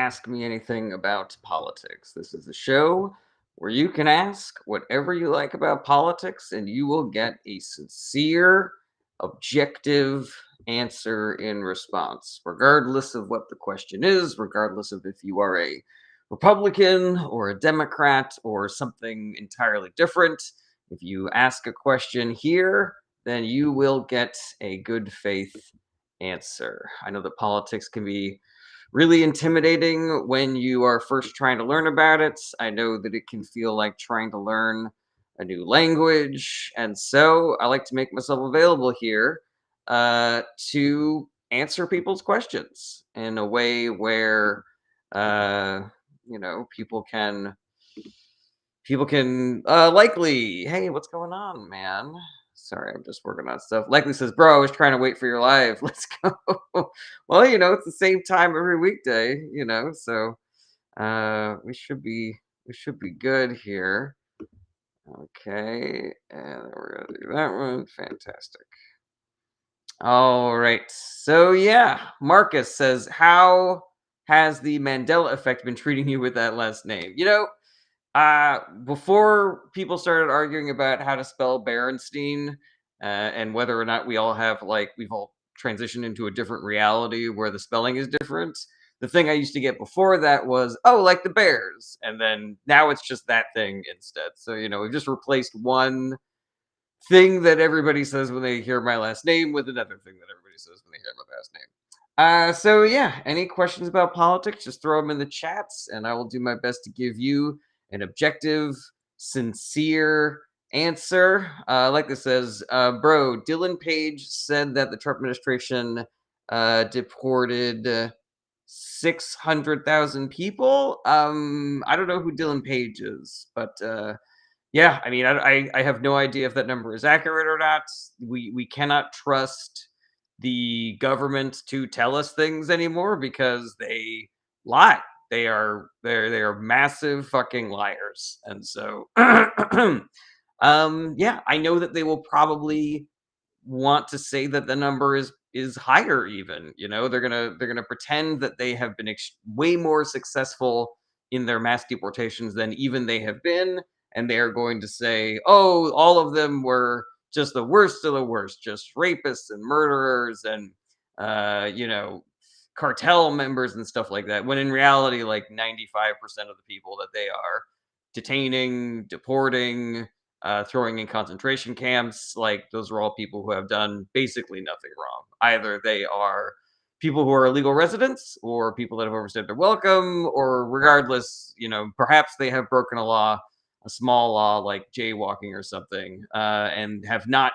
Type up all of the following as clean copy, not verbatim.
Ask Me Anything About Politics. This is a show where you can ask whatever you like about politics and you will get a sincere, objective answer in response, regardless of what the question is, regardless of if you are a Republican or a Democrat or something entirely different. If you ask a question here, then you will get a good faith answer. I know that politics can be really intimidating when you are first trying to learn about it. I know that it can feel like trying to learn a new language. And so I like to make myself available here to answer people's questions in a way where, uh, people can likely, hey, what's going on, man? Sorry, I'm just working on stuff. Likely says, bro, I was trying to wait for your live. Let's go. Well, it's the same time every weekday, so we should be good here. Okay, and we're gonna do that one. Fantastic. All right. So yeah, Marcus says, how has the Mandela effect been treating you with that last name? Before people started arguing about how to spell Berenstein, and whether or not we've all transitioned into a different reality where the spelling is different. The thing I used to get before that was, oh, like the Bears, and then now it's just that thing instead. So we've just replaced one thing that everybody says when they hear my last name with another thing that everybody says when they hear my last name. So yeah, any questions about politics, just throw them in the chats, and I will do my best to give you an objective, sincere answer. Like this says, bro, Dylan Page said that the Trump administration deported 600,000 people. I don't know who Dylan Page is, but yeah, I mean, I have no idea if that number is accurate or not. We cannot trust the government to tell us things anymore because they lie. They are massive fucking liars. And so yeah, I know that they will probably want to say that the number is higher even. They're going to pretend that they have been way more successful in their mass deportations than even they have been, and they are going to say, oh, all of them were just the worst of the worst, just rapists and murderers and uh, you know, cartel members and stuff like that. When in reality, like 95% of the people that they are detaining, deporting, throwing in concentration camps, like those are all people who have done basically nothing wrong. Either they are people who are illegal residents or people that have overstayed their welcome, or regardless, perhaps they have broken a small law like jaywalking or something, and have not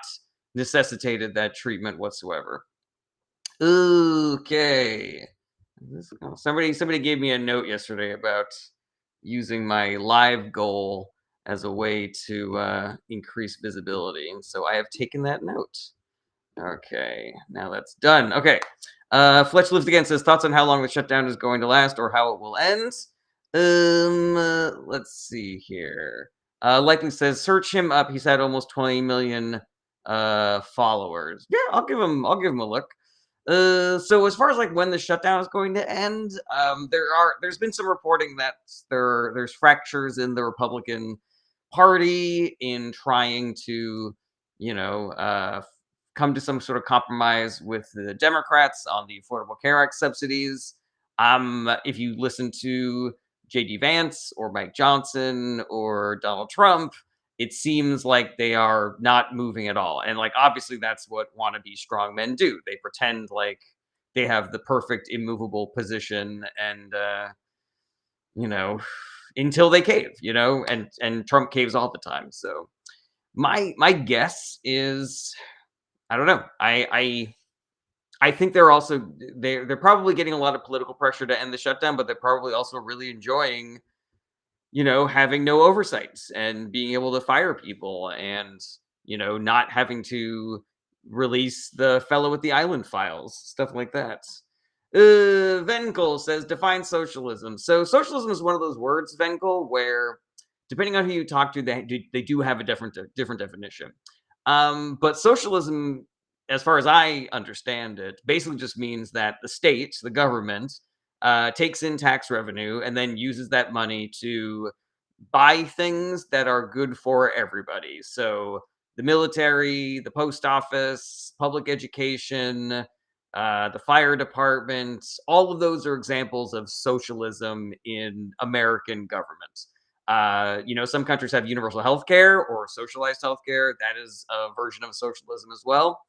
necessitated that treatment whatsoever. Okay. Somebody gave me a note yesterday about using my live goal as a way to increase visibility, and so I have taken that note. Okay, now that's done. Okay. Fletch Lives Again says, thoughts on how long the shutdown is going to last or how it will end. Let's see here. Likely says, search him up. He's had almost 20 million followers. Yeah, I'll give him a look. So as far as like when the shutdown is going to end, there's been some reporting that there's fractures in the Republican Party in trying to, come to some sort of compromise with the Democrats on the Affordable Care Act subsidies. If you listen to JD Vance or Mike Johnson or Donald Trump, it seems like they are not moving at all. And like obviously that's what wannabe strongmen do. They pretend like they have the perfect immovable position and you know, until they cave, and Trump caves all the time. So my guess is I don't know. I think they're probably getting a lot of political pressure to end the shutdown, but they're probably also really enjoying, having no oversight and being able to fire people and, not having to release the fellow with the island files, stuff like that. Venkel says, define socialism. So socialism is one of those words, Venkel, where depending on who you talk to, they do have a different definition. But socialism, as far as I understand it, basically just means that the state, the government, takes in tax revenue, and then uses that money to buy things that are good for everybody. So the military, the post office, public education, the fire department, all of those are examples of socialism in American government. Some countries have universal health care or socialized health care. That is a version of socialism as well.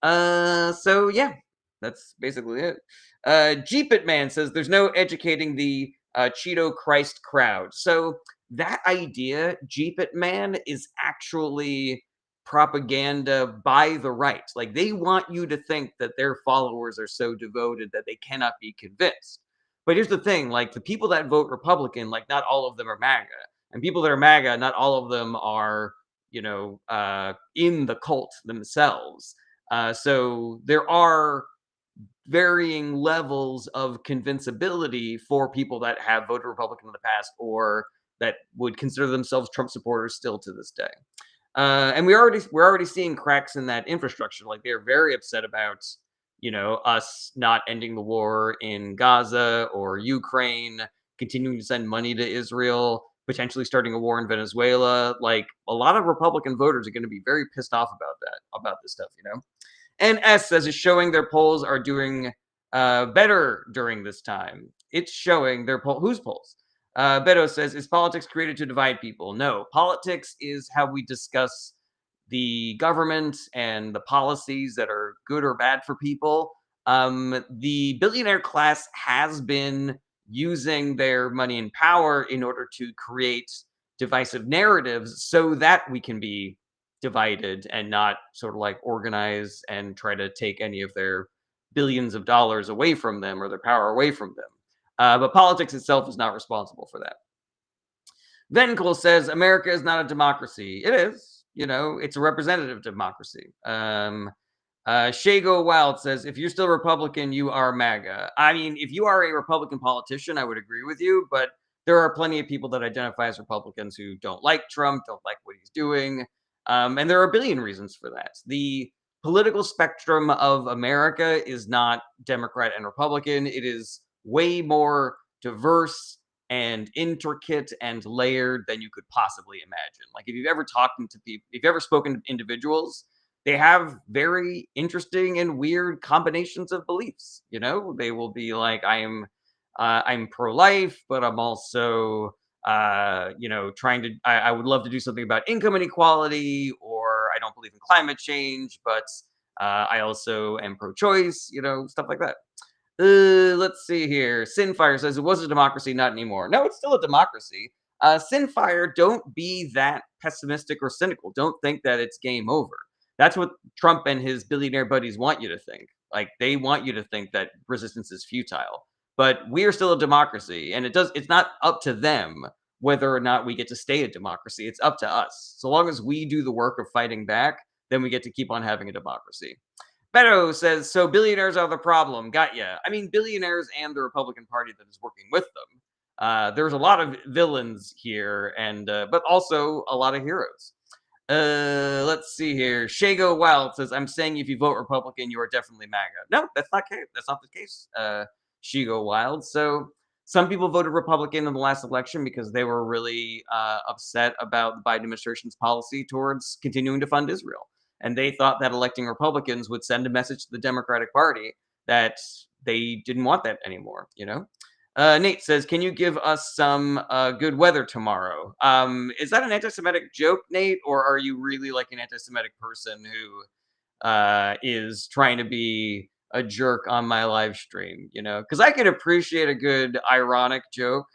So yeah, that's basically it. Jeep It Man says there's no educating the Cheeto Christ crowd. So that idea, Jeep It Man, is actually propaganda by the right. Like they want you to think that their followers are so devoted that they cannot be convinced. But here's the thing, like the people that vote Republican, like not all of them are MAGA. And people that are MAGA, not all of them are, in the cult themselves. So there are varying levels of convincibility for people that have voted Republican in the past or that would consider themselves Trump supporters still to this day. And we're already seeing cracks in that infrastructure. Like they're very upset about us not ending the war in Gaza or Ukraine, continuing to send money to Israel, potentially starting a war in Venezuela. Like a lot of Republican voters are going to be very pissed off about this stuff. And S says it's showing their polls are doing better during this time. It's showing their poll. Whose polls? Beto says, is politics created to divide people? No, politics is how we discuss the government and the policies that are good or bad for people. The billionaire class has been using their money and power in order to create divisive narratives so that we can be divided and not sort of like organize and try to take any of their billions of dollars away from them or their power away from them. But politics itself is not responsible for that. Venkel says America is not a democracy. It is. It's a representative democracy. Shago Wild says, if you're still Republican, you are MAGA. I mean, if you are a Republican politician, I would agree with you, but there are plenty of people that identify as Republicans who don't like Trump, don't like what he's doing. And there are a billion reasons for that. The political spectrum of America is not Democrat and Republican. It is way more diverse and intricate and layered than you could possibly imagine. Like if you've ever talked to people, if you've ever spoken to individuals, they have very interesting and weird combinations of beliefs. They will be like, I'm pro-life, but I'm also, trying to. I would love to do something about income inequality, or I don't believe in climate change, but I also am pro-choice. Stuff like that. Let's see here. Sinfire says it was a democracy, not anymore. No, it's still a democracy. Sinfire, don't be that pessimistic or cynical. Don't think that it's game over. That's what Trump and his billionaire buddies want you to think. Like they want you to think that resistance is futile. But we are still a democracy, and it's not up to them whether or not we get to stay a democracy. It's up to us. So long as we do the work of fighting back, then we get to keep on having a democracy. Beto says, so billionaires are the problem. Got ya. I mean, billionaires and the Republican Party that is working with them. There's a lot of villains here, and but also a lot of heroes. Let's see here. Shago Wild says, I'm saying if you vote Republican, you are definitely MAGA. No, that's not the case. Shago Wild. So some people voted Republican in the last election because they were really upset about the Biden administration's policy towards continuing to fund Israel. And they thought that electing Republicans would send a message to the Democratic Party that they didn't want that anymore. Nate says, can you give us some good weather tomorrow? Is that an anti-Semitic joke, Nate? Or are you really like an anti-Semitic person who is trying to be a jerk on my live stream? Because I can appreciate a good ironic joke,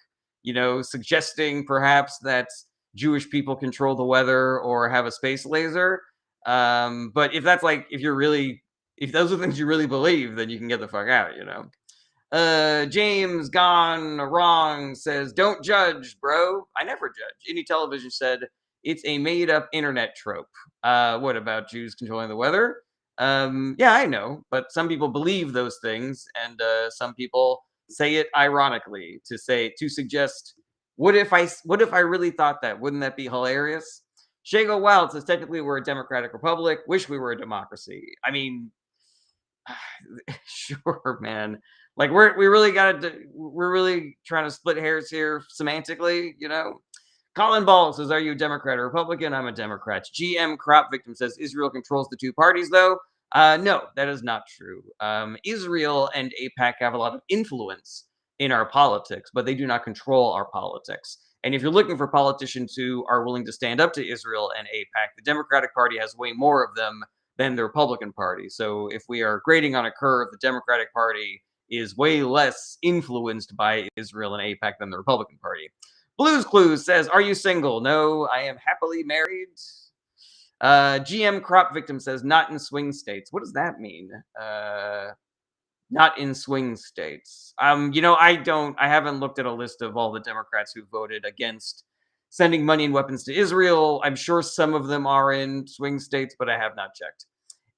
suggesting perhaps that Jewish people control the weather or have a space laser. But if those are things you really believe, then you can get the fuck out. James Gone Wrong says, don't judge, bro. I never judge. Indie Television said it's a made up internet trope. What about Jews controlling the weather? Yeah, I know, but some people believe those things, and some people say it ironically to suggest, what if I really thought that? Wouldn't that be hilarious? Shago Wild says, technically, we're a democratic republic. Wish we were a democracy. I mean, sure, man. Like we really got to we're really trying to split hairs here semantically, you know. Colin Ball says, "Are you a Democrat or Republican?" I'm a Democrat. GM Crop Victim says, "Israel controls the two parties, though." No, that is not true. Israel and APAC have a lot of influence in our politics, but they do not control our politics. And if you're looking for politicians who are willing to stand up to Israel and APAC, the Democratic Party has way more of them than the Republican Party. So if we are grading on a curve, the Democratic Party is way less influenced by Israel and APAC than the Republican Party. Blues Clues says, "Are you single?" No, I am happily married. GM Crop Victim says, "Not in swing states." What does that mean? Not in swing states. I haven't looked at a list of all the Democrats who voted against sending money and weapons to Israel. I'm sure some of them are in swing states, but I have not checked.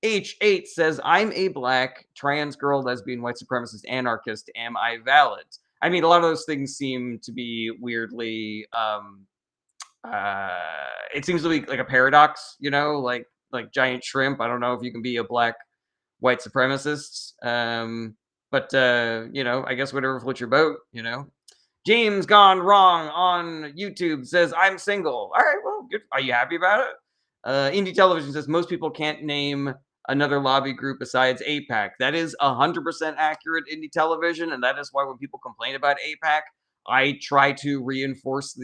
H8 says, "I'm a black, trans girl, lesbian, white supremacist, anarchist. Am I valid?" I mean, a lot of those things seem to be weirdly, it seems to be like a paradox, like giant shrimp. I don't know if you can be a black white supremacist. But I guess whatever floats your boat. James Gone Wrong on YouTube says, "I'm single." All right, well, good. Are you happy about it? Indie Television says, "Most people can't name another lobby group besides APAC." That is 100% accurate, Indie Television, and that is why when people complain about APAC, I try to reinforce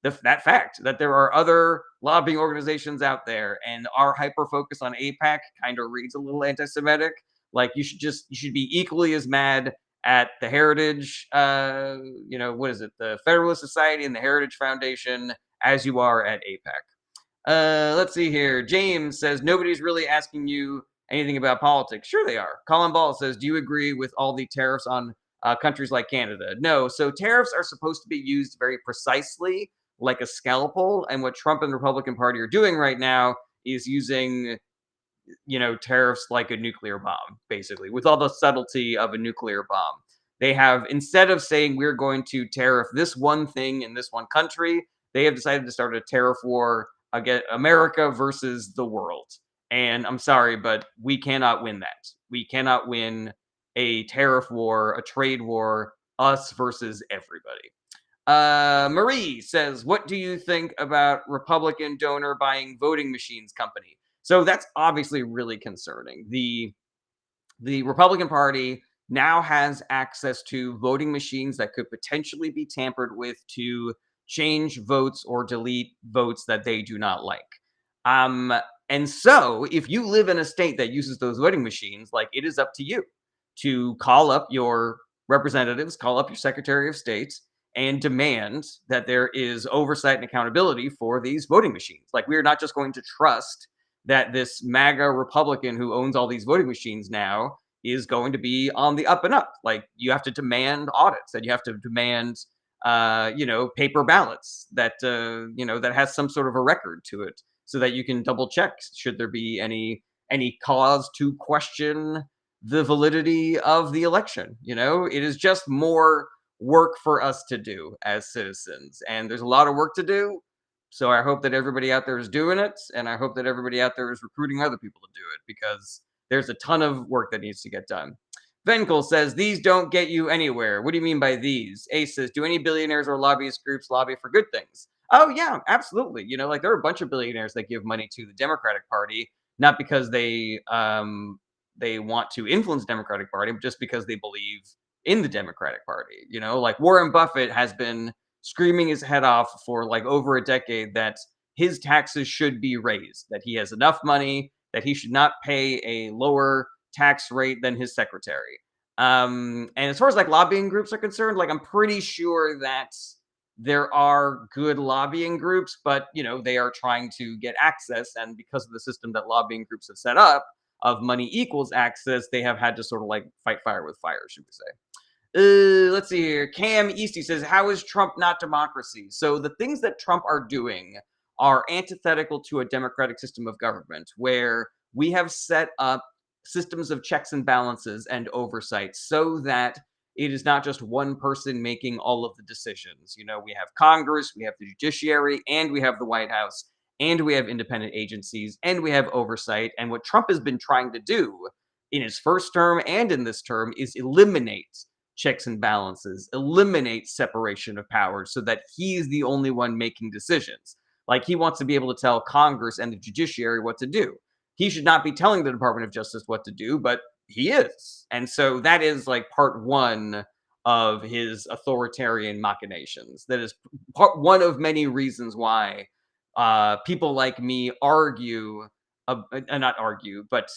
that fact that there are other lobbying organizations out there, and our hyper focus on APAC kind of reads a little anti-Semitic. Like you should be equally as mad at the Heritage, what is it, the Federalist Society and the Heritage Foundation, as you are at APAC. Let's see here. James says, "Nobody's really asking you anything about politics." Sure, they are. Colin Ball says, "Do you agree with all the tariffs on countries like Canada?" No. So tariffs are supposed to be used very precisely, like a scalpel. And what Trump and the Republican Party are doing right now is using, tariffs like a nuclear bomb, basically, with all the subtlety of a nuclear bomb. They have, instead of saying we're going to tariff this one thing in this one country, they have decided to start a tariff war against America versus the world. And I'm sorry, but we cannot win that. We cannot win a tariff war, a trade war, us versus everybody. Marie says, "What do you think about Republican donor buying voting machines company?" So that's obviously really concerning. The Republican Party now has access to voting machines that could potentially be tampered with to change votes or delete votes that they do not like. Um, and so, if you live in a state that uses those voting machines, like it is up to you to call up your representatives, call up your Secretary of State, and demand that there is oversight and accountability for these voting machines. Like, we are not just going to trust that this MAGA Republican who owns all these voting machines now is going to be on the up and up. Like, you have to demand audits, and you have to demand, paper ballots that has some sort of a record to it, so that you can double check should there be any cause to question the validity of the election. It is just more work for us to do as citizens, and there's a lot of work to do. So I hope that everybody out there is doing it, and I hope that everybody out there is recruiting other people to do it, because there's a ton of work that needs to get done. Venkel says, "These don't get you anywhere." What do you mean by these? Ace says, "Do any billionaires or lobbyist groups lobby for good things?" Oh yeah, absolutely. Like there are a bunch of billionaires that give money to the Democratic Party, not because they want to influence the Democratic Party, but just because they believe in the Democratic Party. Like Warren Buffett has been screaming his head off for like over a decade that his taxes should be raised, that he has enough money, that he should not pay a lower tax rate than his secretary. And as far as like lobbying groups are concerned, like I'm pretty sure that there are good lobbying groups, but they are trying to get access, and because of the system that lobbying groups have set up of money equals access, they have had to sort of like fight fire with fire, should we say. Let's see here. Cam Easty says, "How is Trump not democracy?" So the things that Trump are doing are antithetical to a democratic system of government, where we have set up systems of checks and balances and oversight so that it is not just one person making all of the decisions. We have Congress, we have the judiciary, and we have the White House, and we have independent agencies, and we have oversight. And what Trump has been trying to do in his first term and in this term is eliminate checks and balances, eliminate separation of powers so that he's the only one making decisions. Like he wants to be able to tell Congress and the judiciary what to do. He should not be telling the Department of Justice what to do, but he is. And so that is like part one of his authoritarian machinations. That is one of many reasons why people like me argue, not argue, but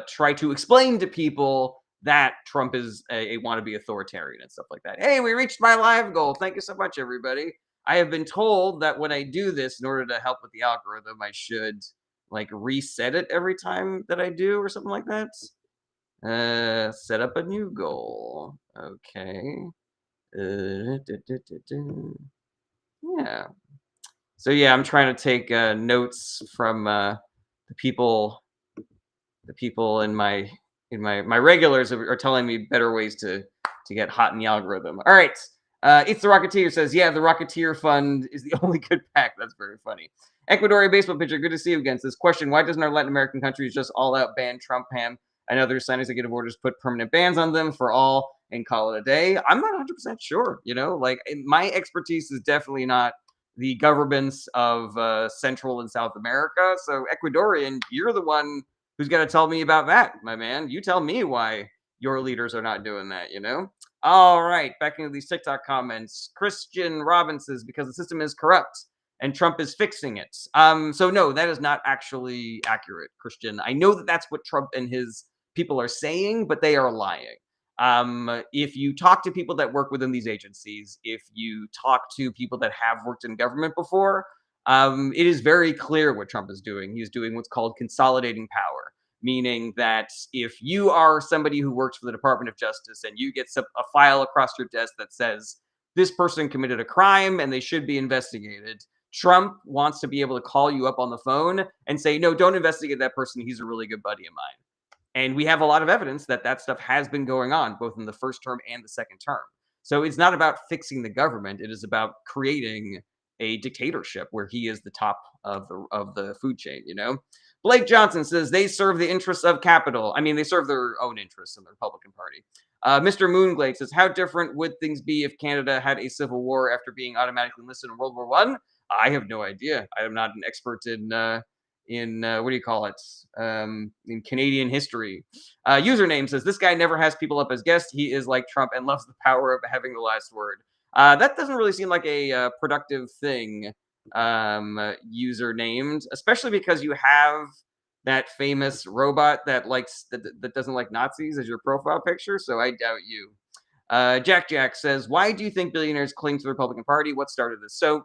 try to explain to people that Trump is a wannabe authoritarian and stuff like that. Hey, we reached my live goal. Thank you so much, everybody. I have been told that when I do this, in order to help with the algorithm, I should like reset it every time that I do or something like that. Set up a new goal. Okay. Yeah. So yeah, I'm trying to take notes from the people in my regulars are telling me better ways to get hot in the algorithm. All right. It's the Rocketeer says, yeah, the Rocketeer Fund is the only good pack. That's very funny. Ecuadorian baseball pitcher, good to see you again. Says, question, why doesn't our Latin American countries just all out ban Trump ham? I know there's signed executive orders put permanent bans on them for all and call it a day. I'm not 100% sure, like my expertise is definitely not the governments of Central and South America. So Ecuadorian, you're the one who's got to tell me about that, my man. You tell me why your leaders are not doing that. All right, back into these TikTok comments. Christian Robinson says, because the system is corrupt and Trump is fixing it. So no, that is not actually accurate, Christian. I know that that's what Trump and his people are saying, but they are lying. If you talk to people that work within these agencies, if you talk to people that have worked in government before, it is very clear what Trump is doing. He's doing what's called consolidating power, meaning that if you are somebody who works for the Department of Justice and you get a file across your desk that says this person committed a crime and they should be investigated, Trump wants to be able to call you up on the phone and say, no, don't investigate that person. He's a really good buddy of mine. And we have a lot of evidence that that stuff has been going on both in the first term and the second term. So it's not about fixing the government. It is about creating a dictatorship where he is the top of the food chain. Blake Johnson says they serve the interests of capital. I mean, they serve their own interests in the Republican Party. Mr. Moonglade says, how different would things be if Canada had a civil war after being automatically enlisted in World War I? I have no idea. I am not an expert in what do you call it? In Canadian history. Username says, this guy never has people up as guests. He is like Trump and loves the power of having the last word. That doesn't really seem like a productive thing, user named, especially because you have that famous robot that doesn't like Nazis as your profile picture. So I doubt you. Jack says, why do you think billionaires cling to the Republican Party? What started this? So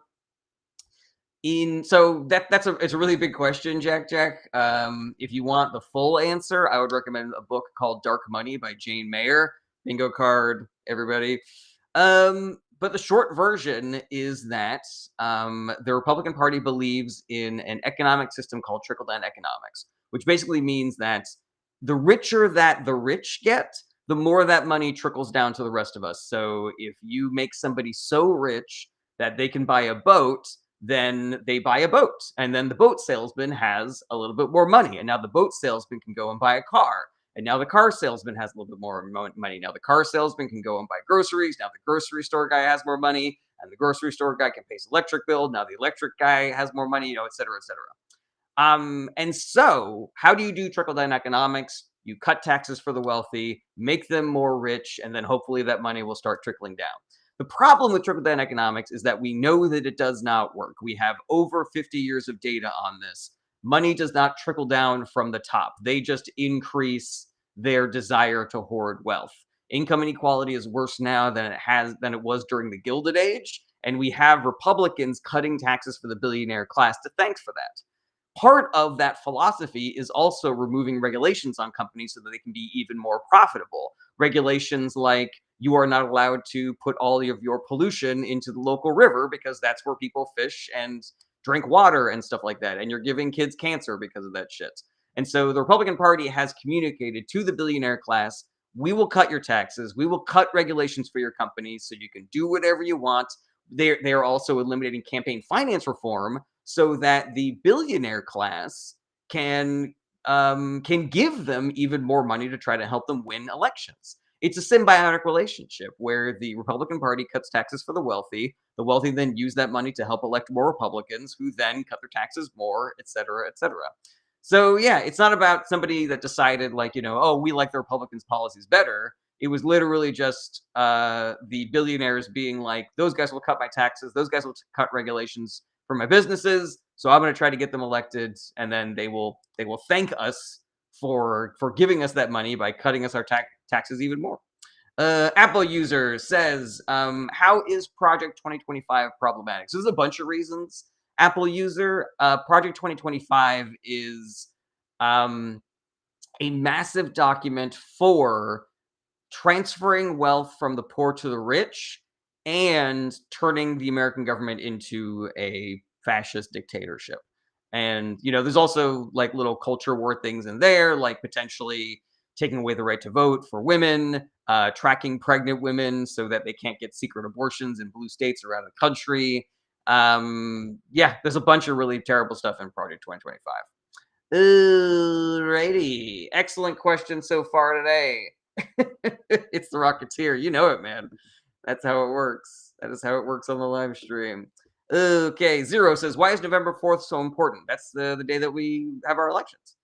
it's a really big question, Jack. If you want the full answer, I would recommend a book called Dark Money by Jane Mayer. Bingo card, everybody. But the short version is that the Republican Party believes in an economic system called trickle-down economics, which basically means that the richer that the rich get, the more that money trickles down to the rest of us. So if you make somebody so rich that they can buy a boat, then they buy a boat. And then the boat salesman has a little bit more money. And now the boat salesman can go and buy a car. And now the car salesman has a little bit more money. Now the car salesman can go and buy groceries. Now the grocery store guy has more money. And the grocery store guy can pay his electric bill. Now the electric guy has more money, et cetera, et cetera. And so how do you do trickle-down economics? You cut taxes for the wealthy, make them more rich, and then hopefully that money will start trickling down. The problem with trickle-down economics is that we know that it does not work. We have over 50 years of data on this. Money does not trickle down from the top. They just increase their desire to hoard wealth. Income inequality is worse now than it was during the Gilded Age, and we have Republicans cutting taxes for the billionaire class to thank for that. Part of that philosophy is also removing regulations on companies so that they can be even more profitable. Regulations like you are not allowed to put all of your pollution into the local river because that's where people fish and drink water and stuff like that. And you're giving kids cancer because of that shit. And so the Republican Party has communicated to the billionaire class, we will cut your taxes. We will cut regulations for your companies so you can do whatever you want. They are also eliminating campaign finance reform so that the billionaire class can can give them even more money to try to help them win elections. It's a symbiotic relationship where the Republican Party cuts taxes for the wealthy. The wealthy then use that money to help elect more Republicans, who then cut their taxes more, et cetera, et cetera. So yeah, it's not about somebody that decided like, oh, we like the Republicans' policies better. It was literally just the billionaires being like, those guys will cut my taxes, those guys will cut regulations for my businesses. So I'm going to try to get them elected, and then they will thank us for giving us that money by cutting us our taxes even more. Apple user says, how is Project 2025 problematic? So there's a bunch of reasons. Apple user, Project 2025 is um, a massive document for transferring wealth from the poor to the rich and turning the American government into a fascist dictatorship. And, there's also like little culture war things in there, like potentially taking away the right to vote for women, tracking pregnant women so that they can't get secret abortions in blue states around the country. Yeah, there's a bunch of really terrible stuff in Project 2025. Alrighty. Excellent question so far today. It's the Rocketeer. You know it, man. That's how it works. That is how it works on the live stream. Okay, Zero says, why is November 4th so important? That's the day that we have our elections.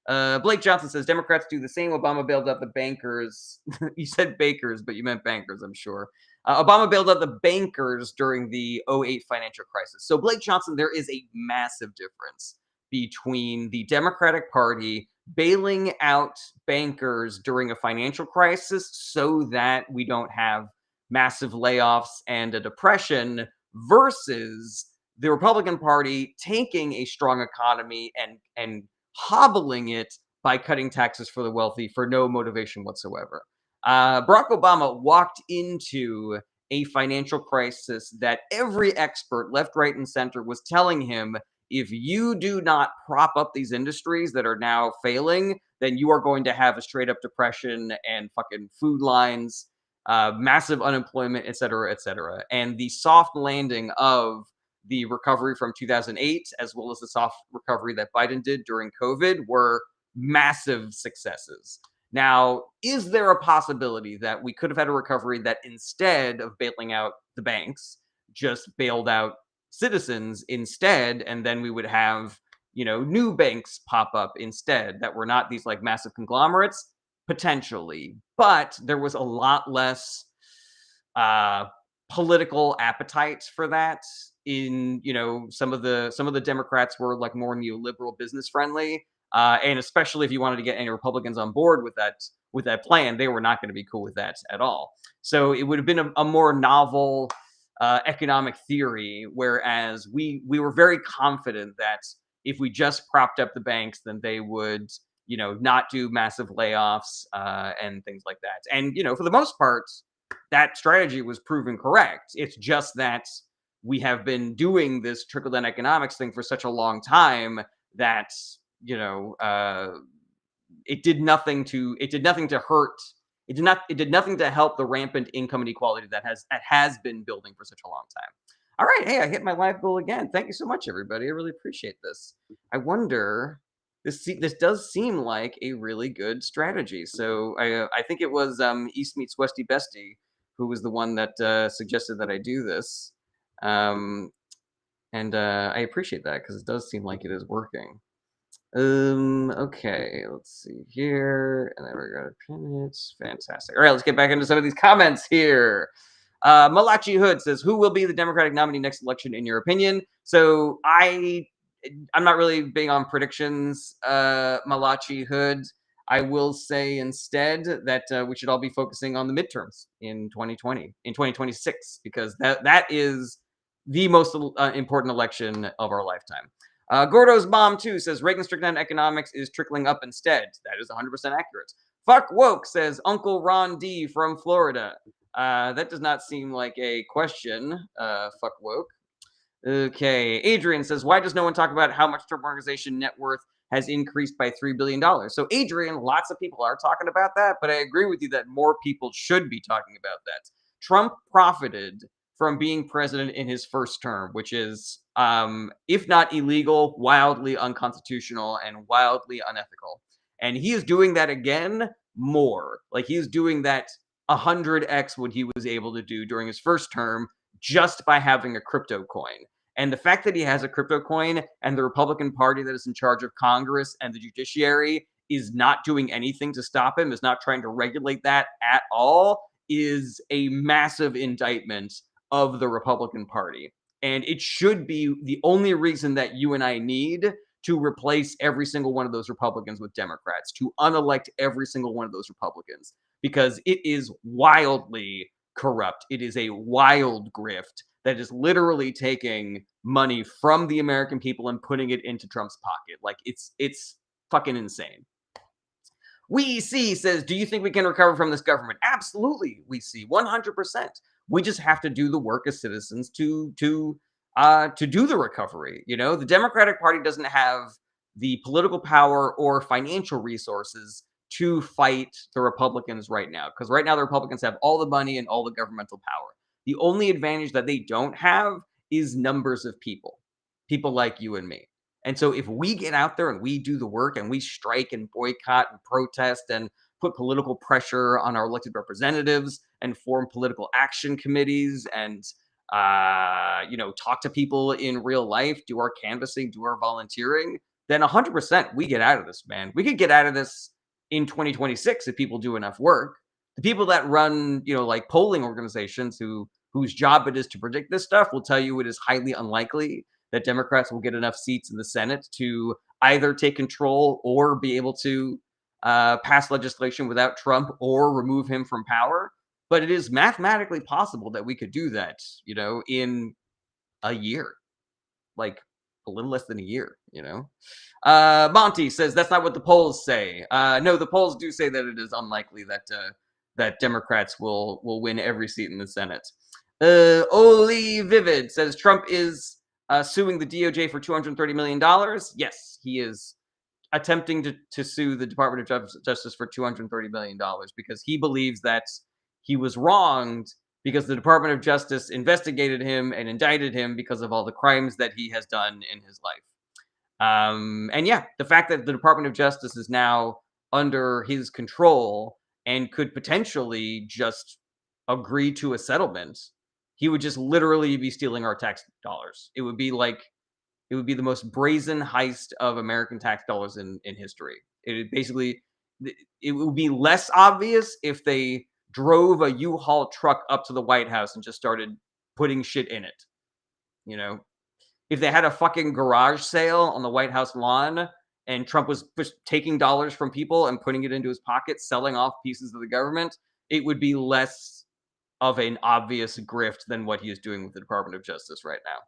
Blake Johnson says, Democrats do the same. Obama bailed out the bankers. You said bakers, but you meant bankers, I'm sure. Obama bailed out the bankers during the '08 financial crisis. So, Blake Johnson, there is a massive difference between the Democratic Party bailing out bankers during a financial crisis so that we don't have massive layoffs and a depression versus the Republican Party taking a strong economy and hobbling it by cutting taxes for the wealthy for no motivation whatsoever. Barack Obama walked into a financial crisis that every expert, left, right, and center, was telling him, if you do not prop up these industries that are now failing, then you are going to have a straight up depression and fucking food lines, massive unemployment, et cetera, et cetera. And the soft landing of the recovery from 2008, as well as the soft recovery that Biden did during COVID, were massive successes. Now, is there a possibility that we could have had a recovery that instead of bailing out the banks, just bailed out citizens instead, and then we would have, new banks pop up instead that were not these like massive conglomerates? Potentially, but there was a lot less uh political appetite for that. In some of the Democrats were like more neoliberal, business friendly, and especially if you wanted to get any Republicans on board with that plan, they were not going to be cool with that at all. So it would have been a more novel economic theory, whereas we were very confident that if we just propped up the banks, then they would, not do massive layoffs and things like that. And for the most part, that strategy was proven correct. It's just that we have been doing this trickle down economics thing for such a long time that you know uh, it did nothing to hurt. It did nothing to help the rampant income inequality that has been building for such a long time. All right, hey, I hit my live goal again. Thank you so much, everybody. I really appreciate this. I wonder. This does seem like a really good strategy. So I think it was East Meets Westy Bestie who was the one that suggested that I do this, um, and I appreciate that because it does seem like it is working. Okay, let's see here. And then we're gonna pin it. Fantastic. All right, let's get back into some of these comments here. Malachi Hood says, "Who will be the Democratic nominee next election, in your opinion?" So I'm not really big on predictions, Malachi Hood. I will say instead that we should all be focusing on the midterms in 2026, because that is the most important election of our lifetime. Gordo's mom too says Reagan's trickle-down economics is trickling up instead. That is 100% accurate. Fuck woke, says Uncle Ron D from Florida. That does not seem like a question. Fuck woke. Okay, Adrian says, why does no one talk about how much Trump Organization net worth has increased by $3 billion? So, Adrian, lots of people are talking about that, but I agree with you that more people should be talking about that. Trump profited from being president in his first term, which is, if not illegal, wildly unconstitutional and wildly unethical. And he is doing that again more. Like he is doing that 100x what he was able to do during his first term just by having a crypto coin. And the fact that he has a crypto coin and the Republican Party that is in charge of Congress and the judiciary is not doing anything to stop him, is not trying to regulate that at all, is a massive indictment of the Republican Party. And it should be the only reason that you and I need to replace every single one of those Republicans with Democrats, to unelect every single one of those Republicans, because it is wildly corrupt. It is a wild grift that is literally taking money from the American people and putting it into Trump's pocket. Like it's fucking insane. We see says, do you think we can recover from this government? Absolutely, we see 100%. We just have to do the work as citizens to do the recovery. You know, the Democratic Party doesn't have the political power or financial resources to fight the Republicans right now, because right now the Republicans have all the money and all the governmental power. The only advantage that they don't have is numbers of people like you and me. And so if we get out there and we do the work and we strike and boycott and protest and put political pressure on our elected representatives and form political action committees and talk to people in real life, do our canvassing, do our volunteering, then 100% we get out of this, man. We could get out of this in 2026 if people do enough work. The people that run, like polling organizations whose job it is to predict this stuff will tell you it is highly unlikely that Democrats will get enough seats in the Senate to either take control or be able to pass legislation without Trump or remove him from power. But it is mathematically possible that we could do that, in a year, like a little less than a year, Monty says that's not what the polls say. No, the polls do say that it is unlikely that Democrats will win every seat in the Senate. Oli Vivid says Trump is suing the DOJ for $230 million. Yes, he is attempting to sue the Department of Justice for $230 million because he believes that he was wronged because the Department of Justice investigated him and indicted him because of all the crimes that he has done in his life. And yeah, the fact that the Department of Justice is now under his control and could potentially just agree to a settlement, he would just literally be stealing our tax dollars. It would be the most brazen heist of American tax dollars in history. It would be less obvious if they drove a U-Haul truck up to the White House and just started putting shit in it. If they had a fucking garage sale on the White House lawn and Trump was just taking dollars from people and putting it into his pocket, selling off pieces of the government, it would be less of an obvious grift than what he is doing with the Department of Justice right now.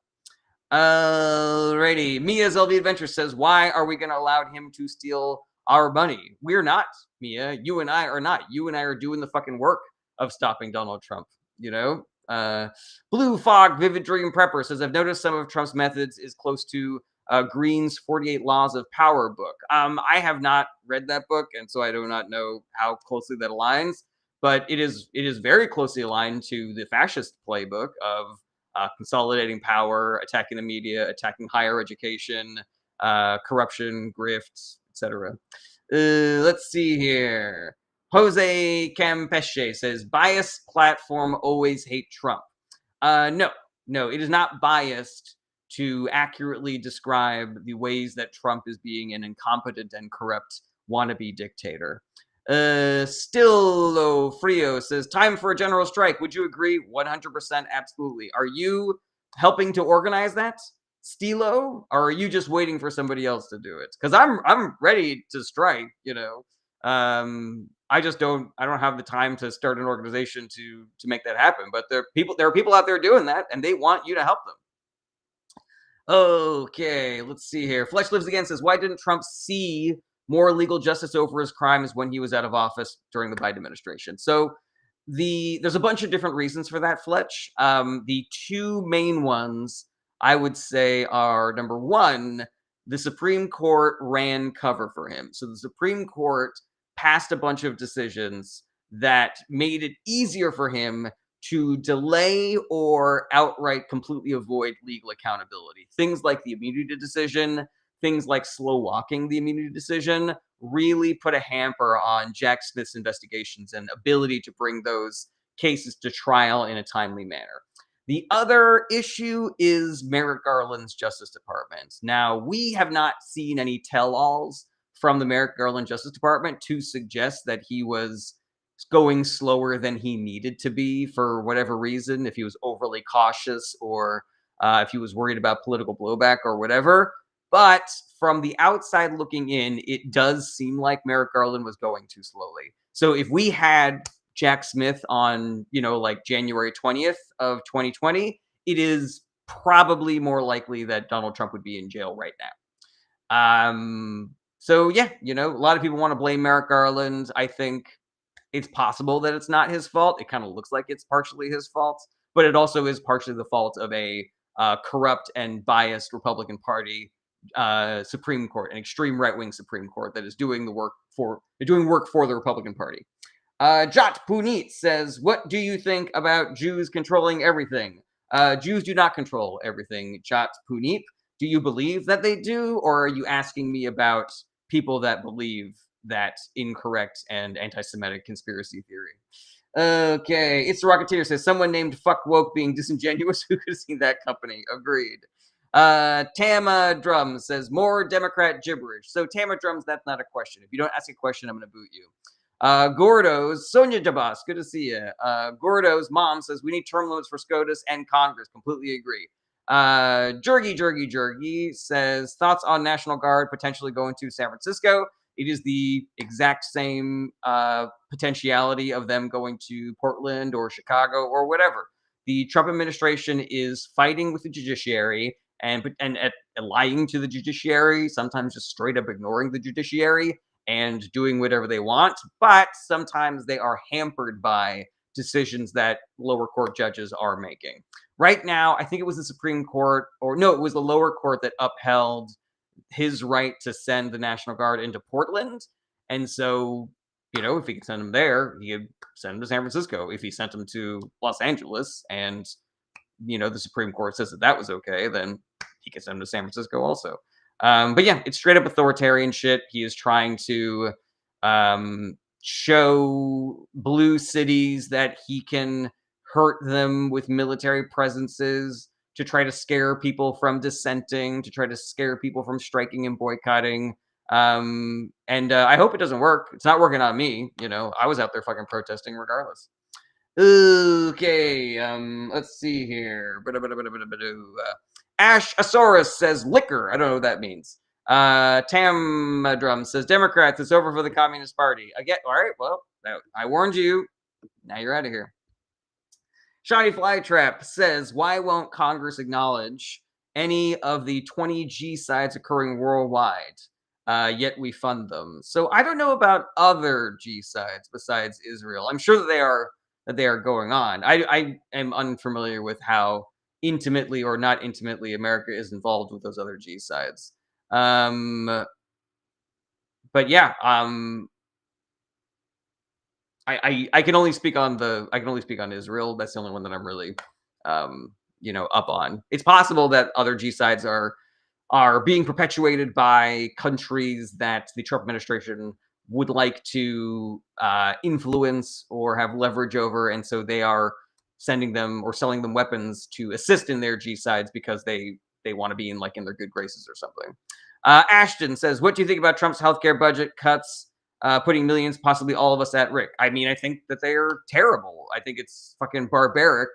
Alrighty. Mia's LV Adventure says, why are we going to allow him to steal our money? We're not, Mia. You and I are not. You and I are doing the fucking work of stopping Donald Trump, Blue Fog Vivid Dream Prepper says, I've noticed some of Trump's methods is close to Green's 48 Laws of Power book. I have not read that book, and so I do not know how closely that aligns, but it is very closely aligned to the fascist playbook of consolidating power, attacking the media, attacking higher education, corruption, grifts, etc. Let's see here. Jose Campeche says, biased platform always hate Trump. No, it is not biased to accurately describe the ways that Trump is being an incompetent and corrupt wannabe dictator. Stillo Frio says, time for a general strike. Would you agree? 100% absolutely. Are you helping to organize that, Stilo, or are you just waiting for somebody else to do it? Because I'm ready to strike, I don't have the time to start an organization to make that happen. But there are people out there doing that, and they want you to help them. Okay, let's see here. Flesh Lives Again says, why didn't Trump see more legal justice over his crimes when he was out of office during the Biden administration? So there's a bunch of different reasons for that, Fletch. The two main ones I would say are, number one, the Supreme Court ran cover for him. So the Supreme Court passed a bunch of decisions that made it easier for him to delay or outright completely avoid legal accountability. Things like the immunity decision, things like slow walking the immunity decision really put a hamper on Jack Smith's investigations and ability to bring those cases to trial in a timely manner. The other issue is Merrick Garland's Justice Department. Now, we have not seen any tell alls from the Merrick Garland Justice Department to suggest that he was going slower than he needed to be for whatever reason, if he was overly cautious or if he was worried about political blowback or whatever. But from the outside looking in, it does seem like Merrick Garland was going too slowly. So if we had Jack Smith on, like January 20th of 2020, it is probably more likely that Donald Trump would be in jail right now. So yeah, a lot of people want to blame Merrick Garland. I think it's possible that it's not his fault. It kind of looks like it's partially his fault, but it also is partially the fault of a corrupt and biased Republican Party Supreme Court, an extreme right-wing Supreme Court that is doing work for the Republican Party. Jat Punit says, "What do you think about Jews controlling everything?" Jews do not control everything. Jat Punit, do you believe that they do, or are you asking me about people that believe that incorrect and anti-Semitic conspiracy theory? Okay, it's the Rocketeer says, "Someone named Fuck Woke being disingenuous." Who could have seen that company? Agreed. Tama Drums says, "More Democrat gibberish." So Tama Drums, that's not a question. If you don't ask a question, I'm going to boot you. Gordo's Sonia Dabas, good to see you. Gordo's mom says, "We need term limits for SCOTUS and Congress." Completely agree. Jergy says, "Thoughts on National Guard potentially going to San Francisco?" It is the exact same potentiality of them going to Portland or Chicago or whatever. The Trump administration is fighting with the judiciary and lying to the judiciary, sometimes just straight up ignoring the judiciary and doing whatever they want. But sometimes they are hampered by decisions that lower court judges are making. Right now, I think it was the Supreme Court, or no, it was the lower court that upheld his right to send the National Guard into Portland. And so, if he could send them there, he could send them to San Francisco. If he sent them to Los Angeles and, the Supreme Court says that was okay, then he could send them to San Francisco also. But yeah, it's straight up authoritarian shit. He is trying to show blue cities that he can hurt them with military presences, to try to scare people from dissenting, to try to scare people from striking and boycotting. And I hope it doesn't work. It's not working on me. I was out there fucking protesting regardless. Okay, let's see here. Ash Asaurus says liquor. I don't know what that means. Tam Drum says Democrats, it's over for the Communist Party. Again, all right, well, I warned you. Now you're out of here. Shiny Flytrap says, "Why won't Congress acknowledge any of the 20 G-sides occurring worldwide? Yet we fund them." So I don't know about other G-sides besides Israel. I'm sure that they are going on. I am unfamiliar with how intimately or not intimately America is involved with those other G-sides. But yeah, I can only speak on Israel. That's the only one that I'm really up on. It's possible that other G-sides are being perpetuated by countries that the Trump administration would like to influence or have leverage over, and so they are sending them or selling them weapons to assist in their G-sides because they want to be in their good graces or something. Ashton says, "What do you think about Trump's healthcare budget cuts, putting millions, possibly all of us, at risk?" I mean, I think that they are terrible. I think it's fucking barbaric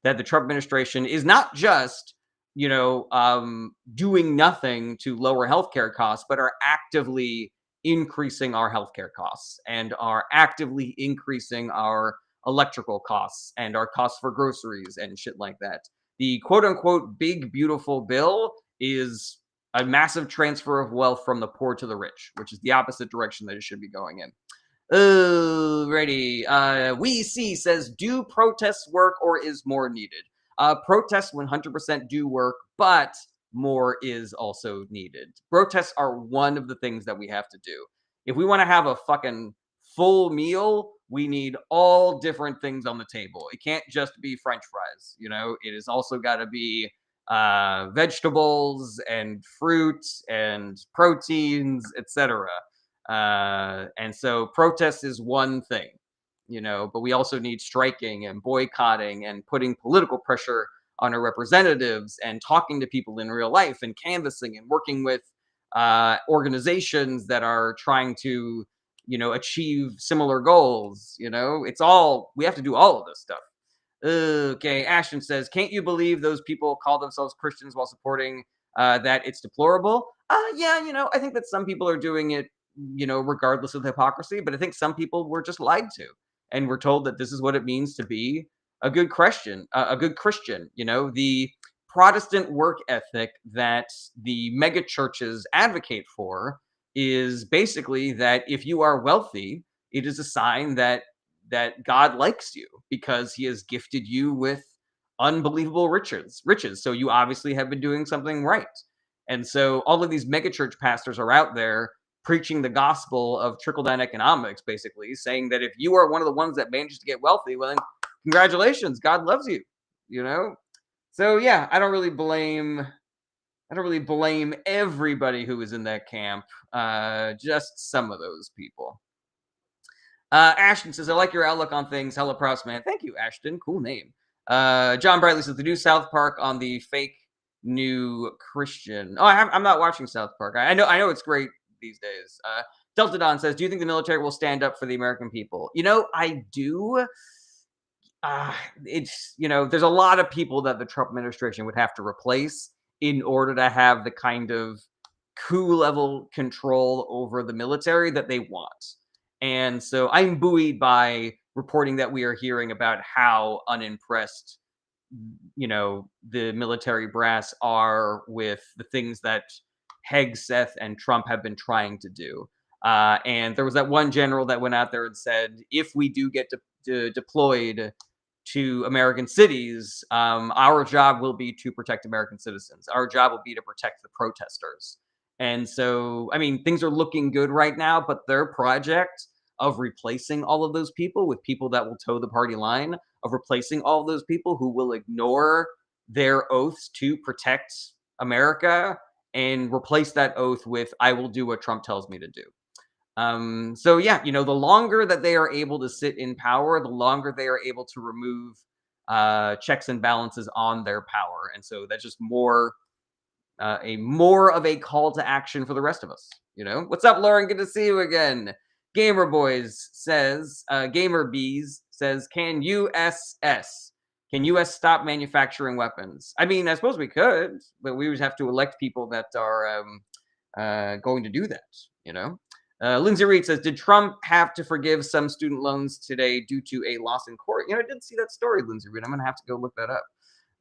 that the Trump administration is not just, doing nothing to lower healthcare costs, but are actively increasing our healthcare costs and are actively increasing our electrical costs and our costs for groceries and shit like that. The quote unquote big, beautiful bill is a massive transfer of wealth from the poor to the rich, which is the opposite direction that it should be going in. Alrighty. We see says, "Do protests work or is more needed?" Protests 100% do work, but more is also needed. Protests are one of the things that we have to do. If we want to have a fucking full meal, we need all different things on the table. It can't just be French fries, you know. It has also got to be vegetables and fruit and proteins, etc. And so protest is one thing, you know, but we also need striking and boycotting and putting political pressure on our representatives and talking to people in real life and canvassing and working with organizations that are trying to, you know, achieve similar goals. You know, it's all, we have to do all of this stuff. Okay, Ashton says, can't you believe those people call themselves Christians while supporting that? It's deplorable. Yeah, you know, I think that some people are doing it, you know, regardless of the hypocrisy, but I think some people were just lied to and were told that this is what it means to be a good Christian. You know, the Protestant work ethic that the mega churches advocate for is basically that if you are wealthy, it is a sign that God likes you because he has gifted you with unbelievable riches. So you obviously have been doing something right. And so all of these megachurch pastors are out there preaching the gospel of trickle down economics, basically saying that if you are one of the ones that manages to get wealthy, well, then congratulations, God loves you, you know? So yeah, I don't really blame everybody who is in that camp. Just some of those people. Ashton says, I like your outlook on things. Hella Proust, man. Thank you, Ashton. Cool name. John Bradley says, the new South Park on the fake new Christian. Oh, I'm not watching South Park. I know it's great these days. Delta Don says, do you think the military will stand up for the American people? You know, I do. Uh, it's, you know, there's a lot of people that the Trump administration would have to replace in order to have the kind of coup level control over the military that they want. And so I'm buoyed by reporting that we are hearing about how unimpressed, you know, the military brass are with the things that Hegseth and Trump have been trying to do. And there was that one general that went out there and said, if we do get deployed to American cities, our job will be to protect American citizens. Our job will be to protect the protesters. And so, I mean, things are looking good right now, but their project of replacing all of those people with people that will toe the party line, of replacing all of those people who will ignore their oaths to protect America and replace that oath with, I will do what Trump tells me to do. So yeah, you know, the longer that they are able to sit in power, the longer they are able to remove checks and balances on their power. And so that's just more of a call to action for the rest of us. You know, what's up, Lauren? Good to see you again. Gamer Boys says, Gamer Bees says, can US stop manufacturing weapons? I mean, I suppose we could, but we would have to elect people that are going to do that. You know. Lindsay Reed says, did Trump have to forgive some student loans today due to a loss in court? You know, I didn't see that story, Lindsay Reed. I'm going to have to go look that up.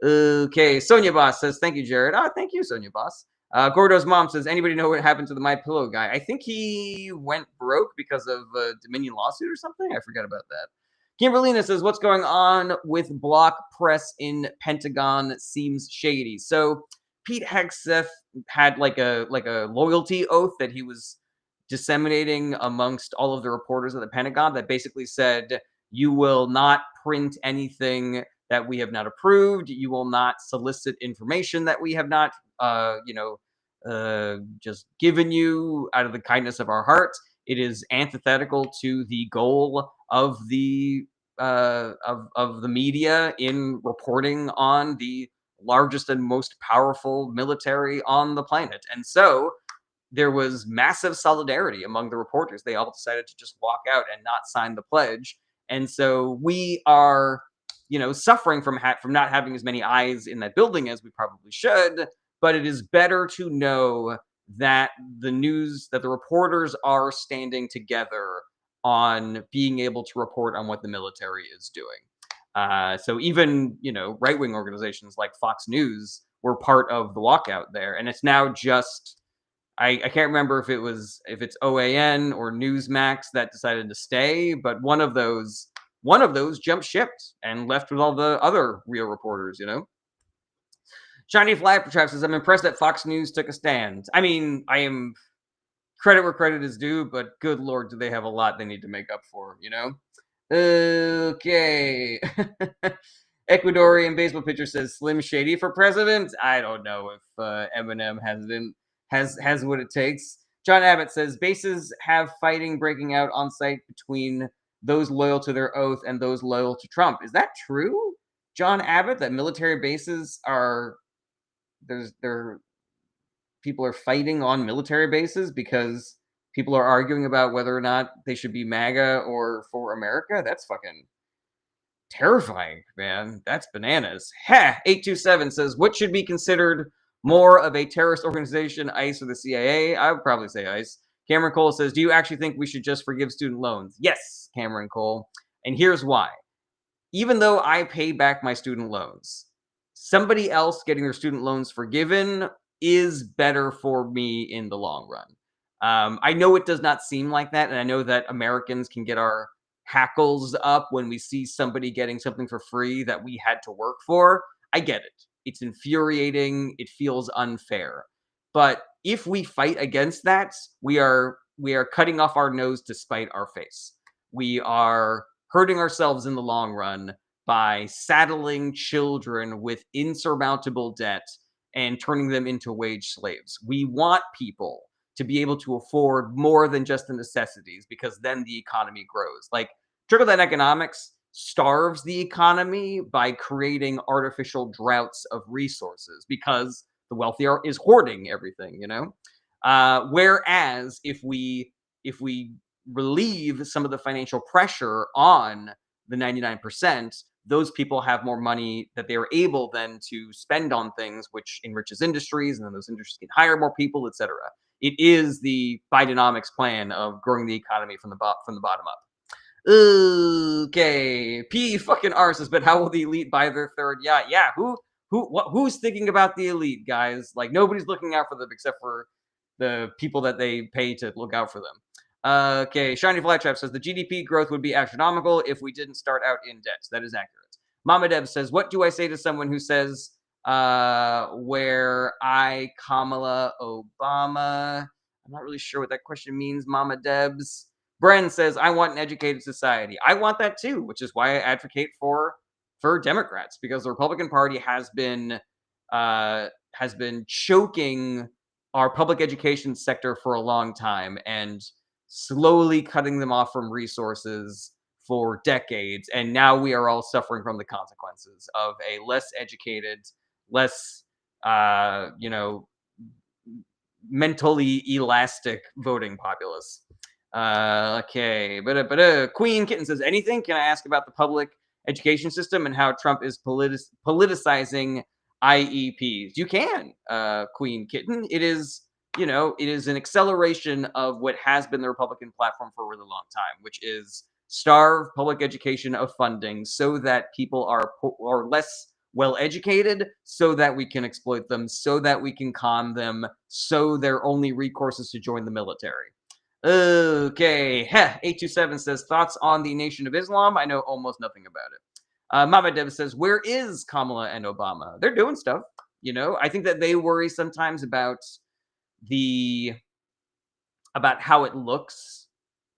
Okay, Sonia Boss says, thank you, Jared. Oh, thank you, Sonia Boss. Gordo's mom says, anybody know what happened to the My Pillow guy? I think he went broke because of a Dominion lawsuit or something. I forgot about that. Kimberlina says, what's going on with block press in Pentagon seems shady. So Pete Hegseth had like a loyalty oath that he was disseminating amongst all of the reporters of the Pentagon that basically said, you will not print anything that we have not approved. You will not solicit information that we have not, just given you out of the kindness of our heart. It is antithetical to the goal of the of the media in reporting on the largest and most powerful military on the planet. And so there was massive solidarity among the reporters. They all decided to just walk out and not sign the pledge. And so we are, you know, suffering from not having as many eyes in that building as we probably should. But it is better to know that the reporters are standing together on being able to report on what the military is doing. So even, you know, right-wing organizations like Fox News were part of the walkout there. And it's now just, I can't remember if it's OAN or Newsmax that decided to stay, but one of those jumped shipped and left with all the other real reporters, you know. Shiny Fly Trap says, I'm impressed that Fox News took a stand. I mean, I am credit where credit is due, but good Lord, do they have a lot they need to make up for, you know? Okay. Ecuadorian baseball pitcher says Slim Shady for president. I don't know if Eminem has what it takes. John Abbott says bases have fighting breaking out on site between those loyal to their oath and those loyal to Trump. Is that true, John Abbott? That military bases are there people are fighting on military bases because people are arguing about whether or not they should be MAGA or for America? That's fucking terrifying, man. That's bananas. Ha! 827 says, what should be considered more of a terrorist organization, ICE or the CIA? I would probably say ICE. Cameron Cole says, do you actually think we should just forgive student loans? Yes, Cameron Cole. And here's why. Even though I pay back my student loans, somebody else getting their student loans forgiven is better for me in the long run. I know it does not seem like that, and I know that Americans can get our hackles up when we see somebody getting something for free that we had to work for. I get it. It's infuriating. It feels unfair. But if we fight against that, we are cutting off our nose to spite our face. We are hurting ourselves in the long run by saddling children with insurmountable debt and turning them into wage slaves. We want people to be able to afford more than just the necessities because then the economy grows. Like trickle down economics starves the economy by creating artificial droughts of resources because the wealthy is hoarding everything, you know? Whereas if we relieve some of the financial pressure on the 99%, those people have more money that they are able then to spend on things which enriches industries, and then those industries can hire more people, etc. It is the Bidenomics plan of growing the economy from the bottom up. Okay, P fucking R says, but how will the elite buy their third yacht? Yeah, who's thinking about the elite, guys? Like nobody's looking out for them except for the people that they pay to look out for them. Okay, Shiny Flytrap says the GDP growth would be astronomical if we didn't start out in debt. That is accurate. Mama Deb says, what do I say to someone who says, where I, Kamala Obama? I'm not really sure what that question means, Mama Debs. Bren says, I want an educated society. I want that too, which is why I advocate for Democrats, because the Republican Party has been choking our public education sector for a long time and slowly cutting them off from resources for decades. And now we are all suffering from the consequences of a less educated, less, you know, mentally elastic voting populace. Okay, but Queen Kitten says, anything? Can I ask about the public education system and how Trump is politicizing IEPs? You can, Queen Kitten. It is, it is an acceleration of what has been the Republican platform for a really long time, which is starve public education of funding so that people are less well educated, so that we can exploit them, so that we can con them, so their only recourse is to join the military. Okay, 827 says, thoughts on the Nation of Islam? I know almost nothing about it. Mama Deb says, where is Kamala and Obama? They're doing stuff. I think that they worry sometimes about how it looks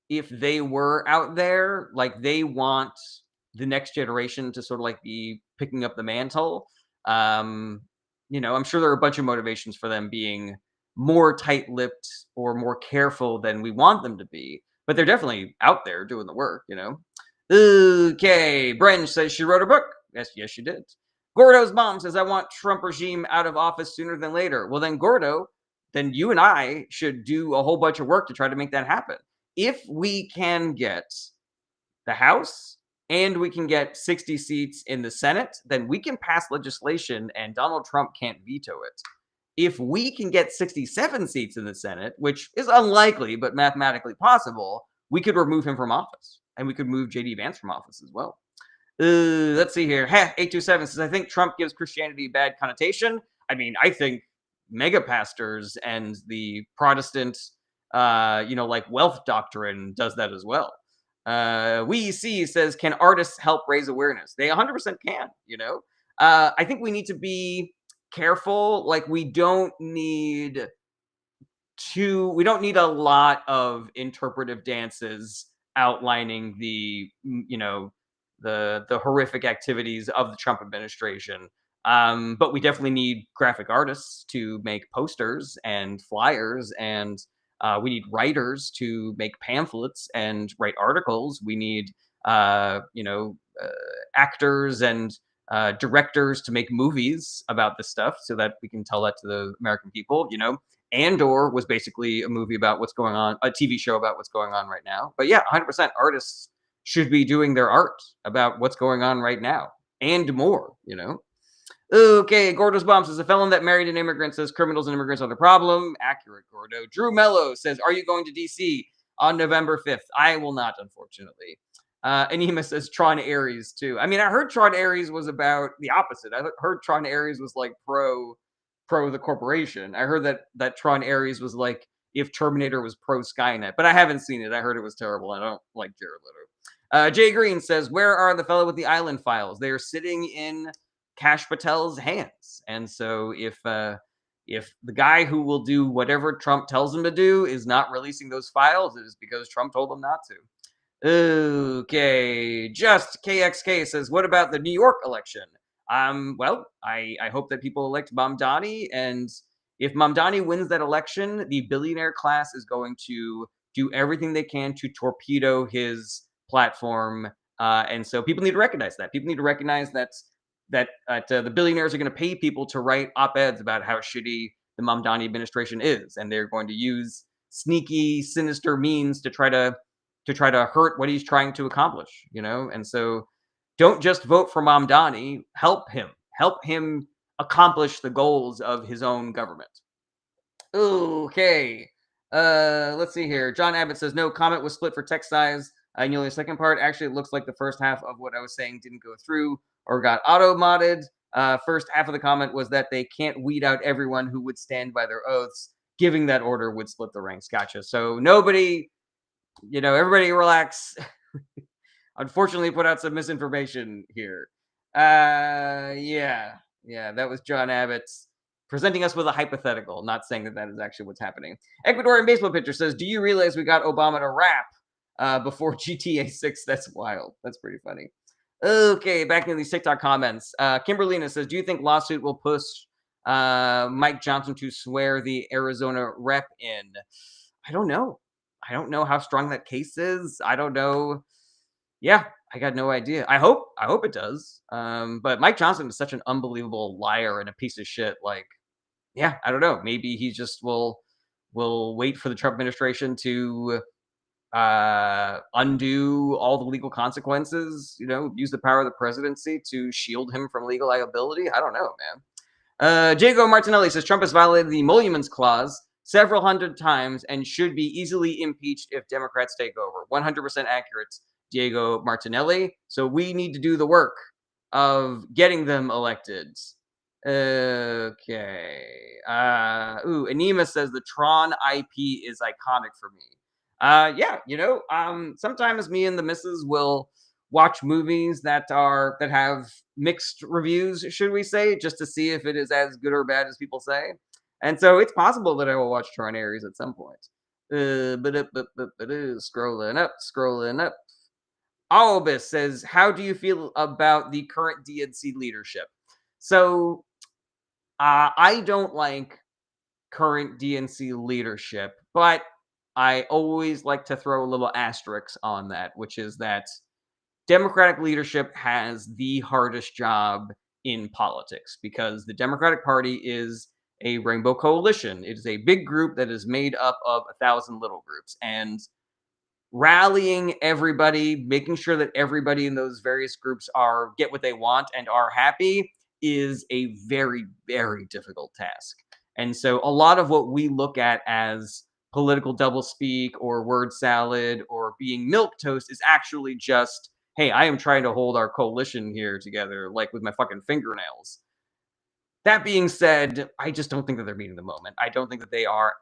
if they were out there. Like they want the next generation to sort of like be picking up the mantle. I'm sure there are a bunch of motivations for them being more tight-lipped or more careful than we want them to be, but they're definitely out there doing the work. Okay, Bren says she wrote a book. Yes, she did. Gordo's mom says, I want Trump regime out of office sooner than later. Well, then, Gordo, then you and I should do a whole bunch of work to try to make that happen. If we can get the House and we can get 60 seats in the Senate, then we can pass legislation and Donald Trump can't veto it. If we can get 67 seats in the Senate, which is unlikely but mathematically possible, we could remove him from office, and we could move JD Vance from office as well. Let's see here. 827 says, I think Trump gives Christianity a bad connotation. I mean, I think mega pastors and the Protestant, like wealth doctrine does that as well. We see says, can artists help raise awareness? They 100% can. I think we need to be careful. Like we don't need a lot of interpretive dances outlining the horrific activities of the Trump administration. But we definitely need graphic artists to make posters and flyers, and we need writers to make pamphlets and write articles. We need uh, you know uh, actors and directors to make movies about this stuff so that we can tell that to the American people. Andor was basically a movie about what's going on, a TV show about what's going on right now. But yeah, 100% artists should be doing their art about what's going on right now and more. Okay, Gordo's Bomb says a felon that married an immigrant says criminals and immigrants are the problem. Accurate, Gordo. Drew Mello says, are you going to DC on November 5th? I will not, unfortunately. Anima says Tron Ares too. I mean, I heard Tron Ares was about the opposite. I heard Tron Ares was like pro the corporation. I heard that Tron Ares was like if Terminator was pro Skynet, but I haven't seen it. I heard it was terrible. I don't like Jared Leto. Jay Green says, where are the fellow with the island files? They are sitting in Kash Patel's hands. And so if the guy who will do whatever Trump tells him to do is not releasing those files, it is because Trump told him not to. Okay, just KXK says, what about the New York election? Well, I hope that people elect Mamdani, and if Mamdani wins that election, the billionaire class is going to do everything they can to torpedo his platform. And so people need to recognize that. People need to recognize that the billionaires are going to pay people to write op-eds about how shitty the Mamdani administration is, and they're going to use sneaky, sinister means to try to hurt what he's trying to accomplish. And so don't just vote for Mamdani. Help him accomplish the goals of his own government. Okay. Let's see here. John Abbott says no comment was split for text size. And the second part, actually, it looks like the first half of what I was saying didn't go through or got auto modded. First half of the comment was that they can't weed out everyone who would stand by their oaths. Giving that order would split the ranks. Gotcha. So nobody, everybody relax. Unfortunately, put out some misinformation here. Yeah, that was John Abbott's presenting us with a hypothetical, not saying that is actually what's happening. Ecuadorian baseball pitcher says, do you realize we got Obama to rap before GTA 6? That's wild. That's pretty funny. Okay, back in these TikTok comments. Kimberlina says, do you think lawsuit will push Mike Johnson to swear the Arizona rep in? I don't know. I don't know how strong that case is. I don't know. Yeah, I got no idea. I hope it does. But Mike Johnson is such an unbelievable liar and a piece of shit. Like, yeah, I don't know. Maybe he just will wait for the Trump administration to undo all the legal consequences. Use the power of the presidency to shield him from legal liability. I don't know, man. Jago Martinelli says Trump has violated the emoluments clause several hundred times and should be easily impeached if Democrats take over. 100% accurate, Diego Martinelli. So we need to do the work of getting them elected. Okay. Anima says the Tron IP is iconic for me. Yeah, sometimes me and the missus will watch movies that have mixed reviews, should we say, just to see if it is as good or bad as people say. And so it's possible that I will watch Tron Ares at some point. Scrolling up. Albus says, how do you feel about the current DNC leadership? So I don't like current DNC leadership, but I always like to throw a little asterisk on that, which is that Democratic leadership has the hardest job in politics because the Democratic Party is a rainbow coalition. It is a big group that is made up of 1,000 little groups, and rallying everybody, making sure that everybody in those various groups get what they want and are happy is a very, very difficult task. And so a lot of what we look at as political doublespeak or word salad or being milquetoast is actually just, hey, I am trying to hold our coalition here together, like with my fucking fingernails. That being said, I just don't think that they're meeting the moment. I don't think that they are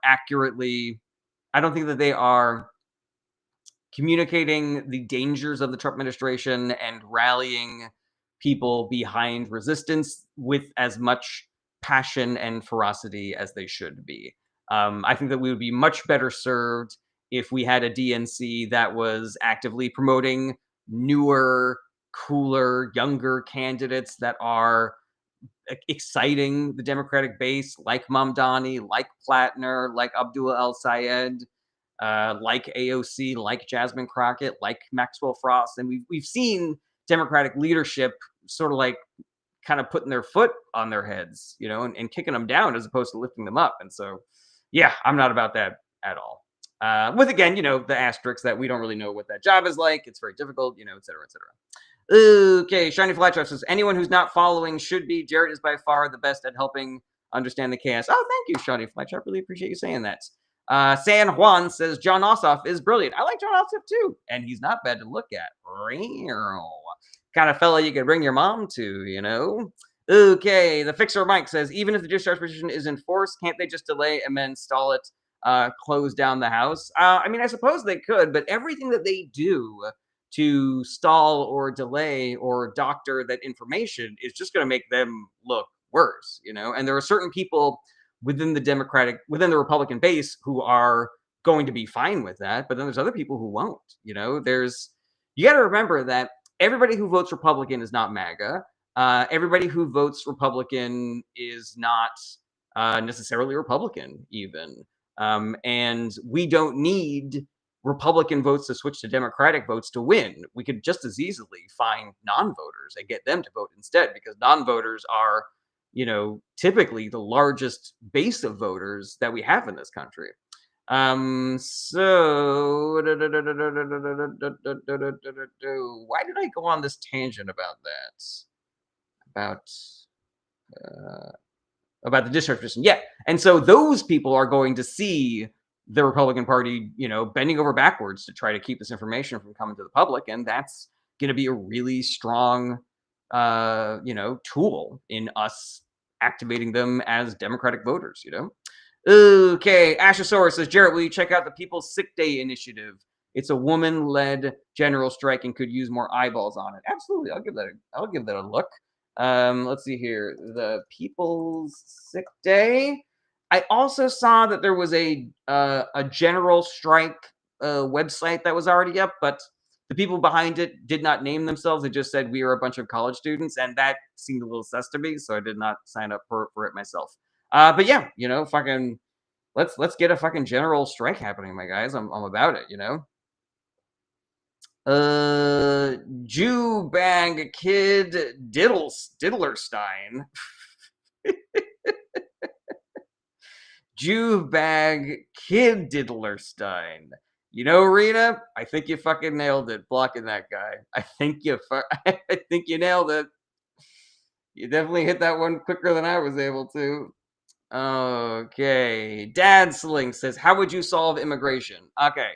communicating the dangers of the Trump administration and rallying people behind resistance with as much passion and ferocity as they should be. I think that we would be much better served if we had a DNC that was actively promoting newer, cooler, younger candidates that are exciting the Democratic base, like Mamdani, like Plattner, like Abdul El Sayed, like AOC, like Jasmine Crockett, like Maxwell Frost, and we've seen Democratic leadership sort of like kind of putting their foot on their heads, and kicking them down as opposed to lifting them up. And so, yeah, I'm not about that at all. With again, the asterisks that we don't really know what that job is like. It's very difficult, et cetera, et cetera. Okay, Shiny Flytrap says anyone who's not following should be. Jared is by far the best at helping understand the chaos. Oh, thank you, Shiny Flytrap. Really appreciate you saying that. San Juan says John Ossoff is brilliant. I like John Ossoff too, and he's not bad to look at. Kind of fella you could bring your mom to. Okay, the Fixer Mike says even if the discharge position is enforced, can't they just delay and then stall it, close down the house? I mean, I suppose they could, but everything that they do to stall or delay or doctor that information is just going to make them look worse, And there are certain people within the Republican base who are going to be fine with that, but then there's other people who won't. You got to remember that everybody who votes Republican is not MAGA. Everybody who votes Republican is not necessarily Republican, even. And we don't need Republican votes to switch to Democratic votes to win. We could just as easily find non-voters and get them to vote instead, because non-voters are, typically the largest base of voters that we have in this country. So why did I go on this tangent about that? About the discharge position. Yeah. And so those people are going to see the Republican Party, bending over backwards to try to keep this information from coming to the public. And that's going to be a really strong, tool in us activating them as Democratic voters, Okay. Ashosaurus says, Jarrett, will you check out the People's Sick Day Initiative? It's a woman-led general strike and could use more eyeballs on it. Absolutely. I'll give that a look. Let's see here. The People's Sick Day. I also saw that there was a general strike website that was already up, but the people behind it did not name themselves. They just said we are a bunch of college students, and that seemed a little sus to me, so I did not sign up for it myself. But yeah, fucking let's get a fucking general strike happening, my guys. I'm about it, Jew bag kid Diddlerstein. Jew bag kid Diddlerstein. Rena, I think you fucking nailed it blocking that guy. I think you nailed it. You definitely hit that one quicker than I was able to. Okay. Dad Sling says, how would you solve immigration? Okay.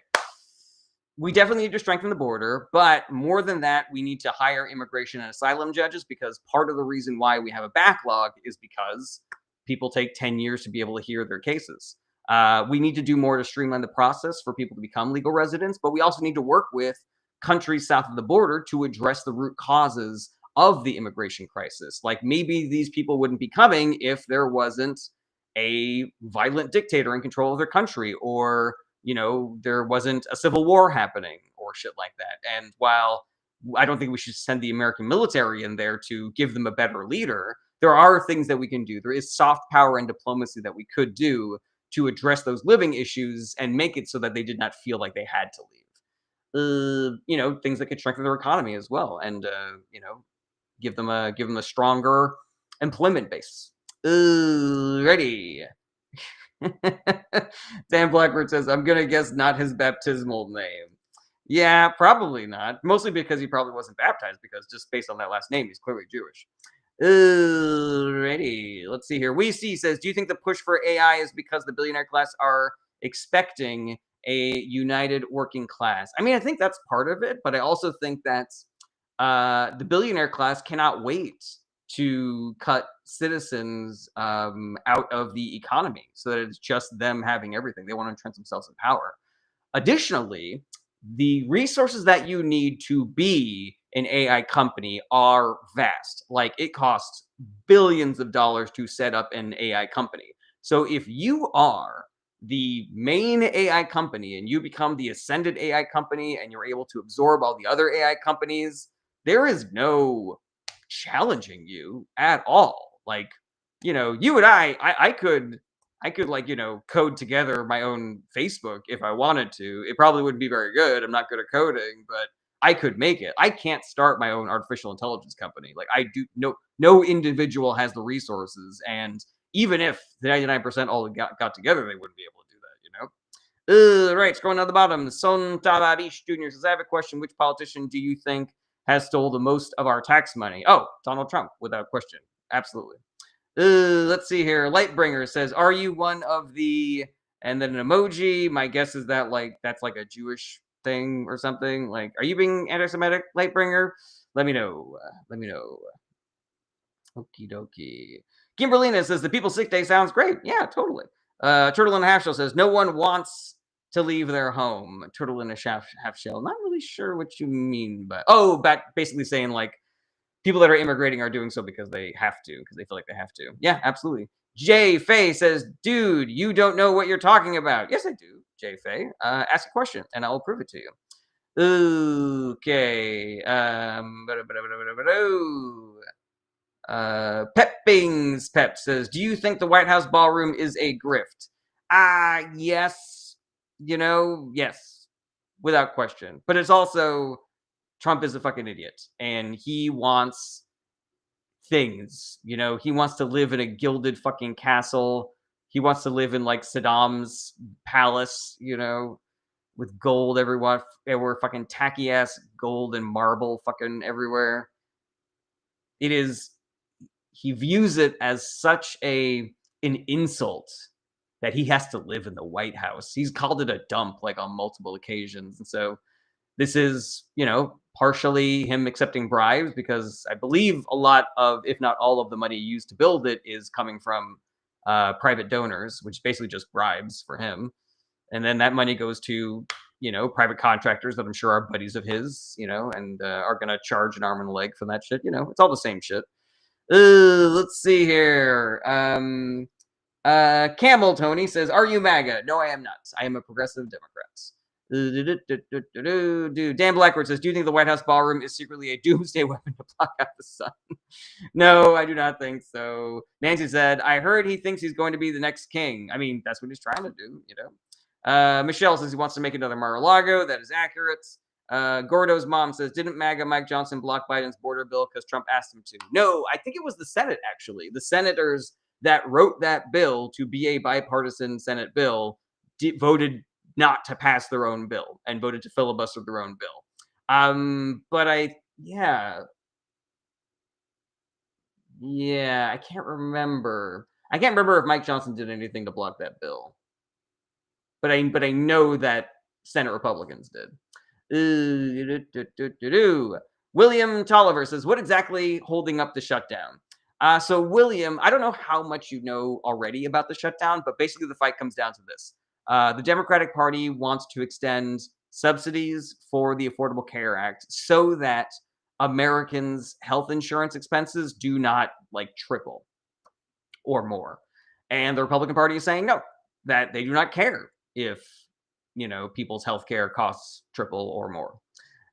We definitely need to strengthen the border, but more than that, we need to hire immigration and asylum judges, because part of the reason why we have a backlog is because people take 10 years to be able to hear their cases. We need to do more to streamline the process for people to become legal residents, but we also need to work with countries south of the border to address the root causes of the immigration crisis. Like maybe these people wouldn't be coming if there wasn't a violent dictator in control of their country, or there wasn't a civil war happening or shit like that. And while I don't think we should send the American military in there to give them a better leader, there are things that we can do. There is soft power and diplomacy that we could do to address those living issues and make it so that they did not feel like they had to leave. Things that could strengthen their economy as well, and give them a stronger employment base. Ready. Dan Blackbird says, I'm gonna guess not his baptismal name. Yeah, probably not. Mostly because he probably wasn't baptized, because just based on that last name, he's clearly Jewish. Alrighty, let's see here. We see says, do you think the push for AI is because the billionaire class are expecting a united working class? I mean, I think that's part of it, but I also think that the billionaire class cannot wait to cut citizens out of the economy so that it's just them having everything. They want to entrench themselves in power. Additionally, the resources that you need to be an AI company are vast. Like, it costs billions of dollars to set up an AI company. So if you are the main AI company and you become the ascended AI company and you're able to absorb all the other AI companies, there is no challenging you at all. Like, you and I could like, code together my own Facebook if I wanted to. It probably wouldn't be very good. I'm not good at coding, but I could make it. I can't start my own artificial intelligence company. Like I do no individual has the resources, and even if the 99% all got together, they wouldn't be able to do that. Right, scrolling down the bottom. Son Tavarish Jr. says, I have a question. Which politician do you think has stole the most of our tax money? Oh, Donald Trump, without question. Absolutely. Let's see here. Lightbringer says, "Are you one of the?" And then an emoji. My guess is that that's like a Jewish thing or something. Like, are you being anti-Semitic, Lightbringer? Let me know. Let me know. Okie dokie. Kimberlina says the People's Sick Day sounds great. Yeah, totally. Turtle in a Half Shell says no one wants to leave their home. Turtle in a half shell. Not really sure what you mean, but basically saying like people that are immigrating are doing so because they have to, because they feel like they have to. Yeah, absolutely. Jay Fay says, dude, you don't know what you're talking about. Yes, I do, Jay Fay. Ask a question and I will prove it to you. Okay. Pep says, do you think the White House ballroom is a grift? Yes. Yes, without question. But it's also Trump is a fucking idiot and he wants things. He wants to live in a gilded fucking castle. He wants to live in like Saddam's palace, with gold everywhere, fucking tacky ass gold and marble fucking everywhere. It is he views it as such an insult that he has to live in the White House. He's called it a dump like on multiple occasions. And so this is, partially him accepting bribes because I believe a lot of, if not all of the money used to build it is coming from private donors, which is basically just bribes for him. And then that money goes to, private contractors that I'm sure are buddies of his, and are going to charge an arm and a leg for that shit. It's all the same shit. Let's see here. Camel Tony says, "Are you MAGA?" No, I am not. I am a progressive Democrat. Dan Blackwood says, "Do you think the White House ballroom is secretly a doomsday weapon to block out the sun?" No, I do not think so. Nancy said, "I heard he thinks he's going to be the next king." I mean, that's what he's trying to do. Michelle says he wants to make another Mar-a-Lago. That is accurate. Gordo's mom says, didn't MAGA Mike Johnson block Biden's border bill because Trump asked him to? No, I think it was the Senate, actually. The senators that wrote that bill to be a bipartisan Senate bill voted not to pass their own bill and voted to filibuster their own bill. But I can't remember. I can't remember if Mike Johnson did anything to block that bill. But I know that Senate Republicans did. William Tolliver says, what exactly holding up the shutdown? So William, I don't know how much you know already about the shutdown, but basically the fight comes down to this. The Democratic Party wants to extend subsidies for the Affordable Care Act so that Americans' health insurance expenses do not like triple or more. And the Republican Party is saying no, that they do not care if people's health care costs triple or more.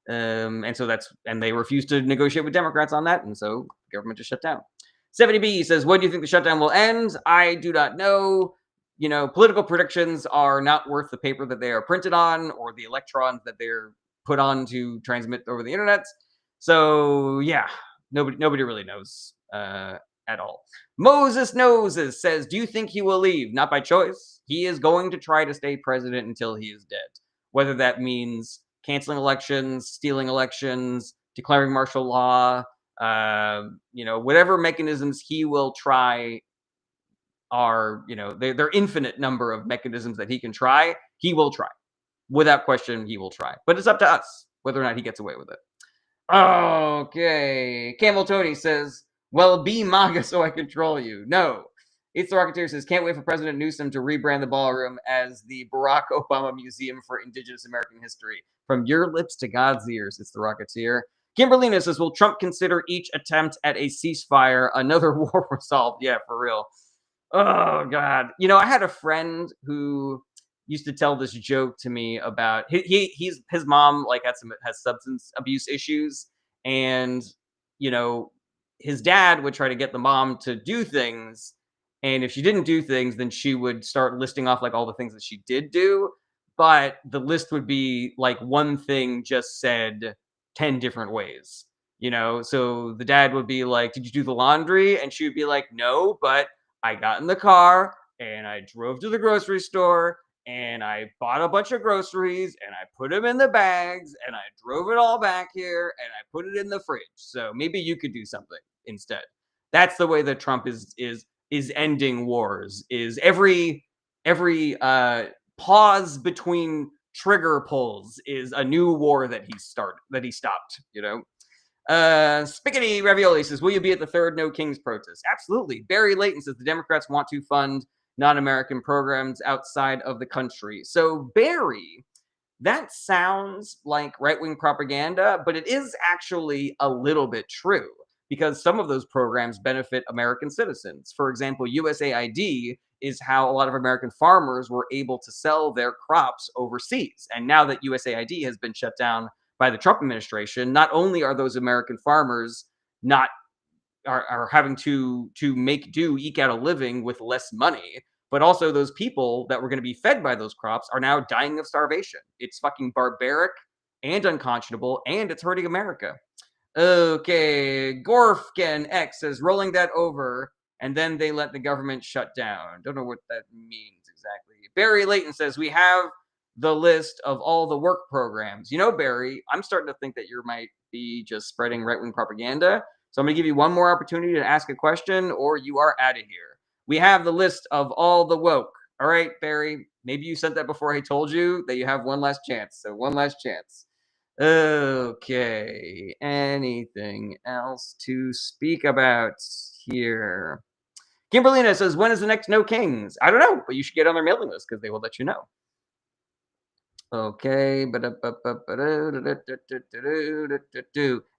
And so they refuse to negotiate with Democrats on that. And so government just shut down. 70B says, when do you think the shutdown will end? I do not know. Political predictions are not worth the paper that they are printed on or the electrons that they're put on to transmit over the internet. So yeah, nobody really knows at all. Moses Noses says, do you think he will leave? Not by choice. He is going to try to stay president until he is dead. Whether that means canceling elections, stealing elections, declaring martial law, whatever mechanisms he will try are, they're infinite number of mechanisms that he can try. He will try. Without question, he will try. But it's up to us whether or not he gets away with it. Okay. Camel Tony says, well, be MAGA so I control you. No. It's the Rocketeer says, can't wait for President Newsom to rebrand the ballroom as the Barack Obama Museum for Indigenous American History. From your lips to God's ears, it's the Rocketeer. Kimberlina says, will Trump consider each attempt at a ceasefire another war resolved? Yeah, for real. Oh god. You know, I had a friend who used to tell this joke to me about he's his mom like has substance abuse issues, and you know, his dad would try to get the mom to do things, and if she didn't do things, then she would start listing off like all the things that she did do, but the list would be like one thing just said 10 different ways. You know, so the dad would be like, "Did you do the laundry?" And she would be like, "No, but I got in the car and I drove to the grocery store and I bought a bunch of groceries and I put them in the bags and I drove it all back here and I put it in the fridge. So maybe you could do something instead." That's the way that Trump is ending wars. Is every pause between trigger pulls is a new war that he stopped, you know? Spiggity Ravioli says, "Will you be at the third No Kings protest?" Absolutely. Barry Layton says the Democrats want to fund non-American programs outside of the country. So Barry, that sounds like right-wing propaganda, but it is actually a little bit true because some of those programs benefit American citizens. For example, USAID is how a lot of American farmers were able to sell their crops overseas. And now that USAID has been shut down by the Trump administration, not only are those American farmers not are having to make do, eke out a living with less money, but also those people that were going to be fed by those crops are now dying of starvation. It's fucking barbaric and unconscionable, and it's hurting America. Okay, Gorfkin X says rolling that over, and then they let the government shut down. Don't know what that means exactly. Barry Layton says we have the list of all the work programs. You know, Barry, I'm starting to think that you might be just spreading right wing propaganda. So I'm going to give you one more opportunity to ask a question, or you are out of here. We have the list of all the woke. All right, Barry. Maybe you sent that before I told you that you have one last chance. So one last chance. Okay. Anything else to speak about here? Kimberlina says, "When is the next No Kings?" I don't know, but you should get on their mailing list because they will let you know. Okay.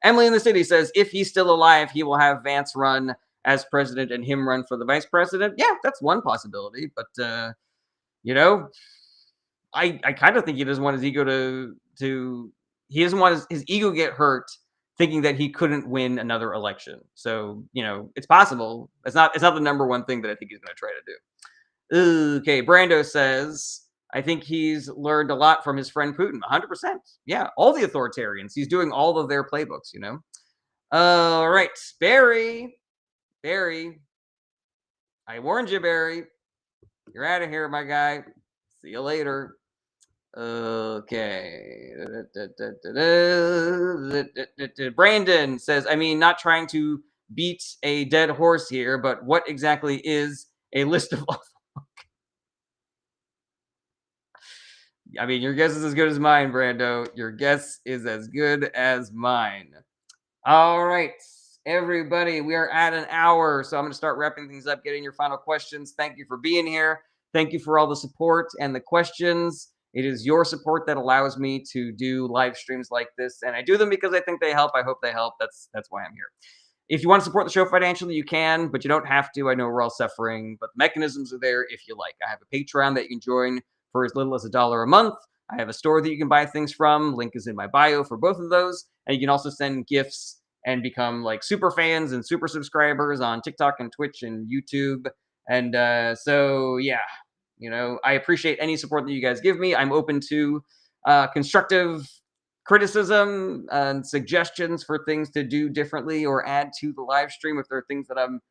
Emily in the City says, "If he's still alive, he will have Vance run as president and him run for the vice president." Yeah, that's one possibility. But, you know, I kind of think he doesn't want his ego to he doesn't want his ego get hurt thinking that he couldn't win another election. So, you know, it's possible. It's not the number one thing that I think he's going to try to do. Okay, Brando says, "I think he's learned a lot from his friend Putin." 100%. Yeah, all the authoritarians. He's doing all of their playbooks, you know. All right, Barry, I warned you, Barry. You're out of here, my guy. See you later. Okay. Brandon says, "I mean, not trying to beat a dead horse here, but what exactly is a list of all?" I mean, your guess is as good as mine, Brando. Your guess is as good as mine. All right, everybody, we are at an hour, so I'm going to start wrapping things up, getting your final questions. Thank you for being here. Thank you for all the support and the questions. It is your support that allows me to do live streams like this, and I do them because I think they help. I hope they help. That's why I'm here. If you want to support the show financially, you can, but you don't have to. I know we're all suffering, but the mechanisms are there if you like. I have a Patreon that you can join for as little as $1 a month. I have a store that you can buy things from. Link is in my bio for both of those. And you can also send gifts and become like super fans and super subscribers on TikTok and Twitch and YouTube. And so, yeah, you know, I appreciate any support that you guys give me. I'm open to constructive criticism and suggestions for things to do differently or add to the live stream. If there are things that I'm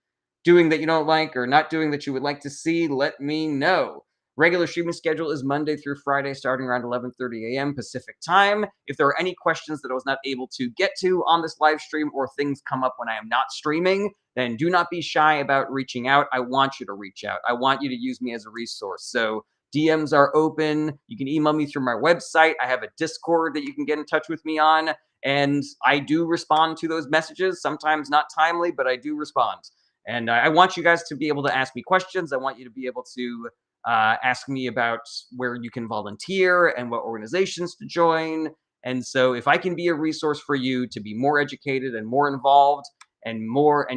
doing that you don't like or not doing that you would like to see, let me know. Regular streaming schedule is Monday through Friday, starting around 11:30 a.m. Pacific time. If there are any questions that I was not able to get to on this live stream or things come up when I am not streaming, then do not be shy about reaching out. I want you to reach out. I want you to use me as a resource. So DMs are open. You can email me through my website. I have a Discord that you can get in touch with me on. And I do respond to those messages, sometimes not timely, but I do respond. And I want you guys to be able to ask me questions. I want you to be able to ask me about where you can volunteer and what organizations to join. And so if I can be a resource for you to be more educated and more involved and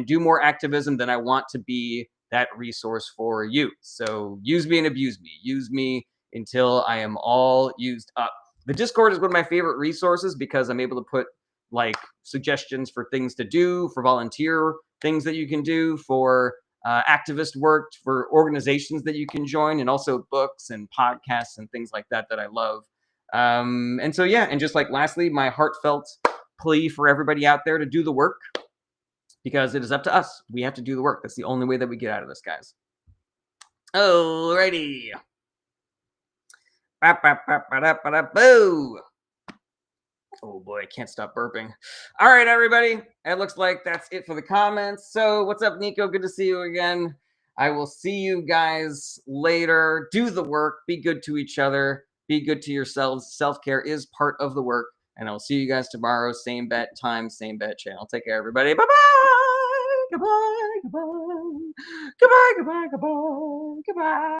do more activism, then I want to be that resource for you. So use me and abuse me. Use me until I am all used up. The Discord is one of my favorite resources because I'm able to put like suggestions for things to do, for volunteer things that you can do, for activist work, for organizations that you can join, and also books and podcasts and things like that that I love. And so, yeah, and just like lastly, my heartfelt plea for everybody out there to do the work because it is up to us. We have to do the work. That's the only way that we get out of this, guys. Alrighty. Boo. Oh boy, I can't stop burping. All right, everybody. It looks like that's it for the comments. So, what's up, Nico? Good to see you again. I will see you guys later. Do the work. Be good to each other. Be good to yourselves. Self care is part of the work. And I'll see you guys tomorrow. Same bat time, same bat channel. Take care, everybody. Bye bye. Goodbye. Goodbye. Goodbye. Goodbye. Goodbye. Goodbye.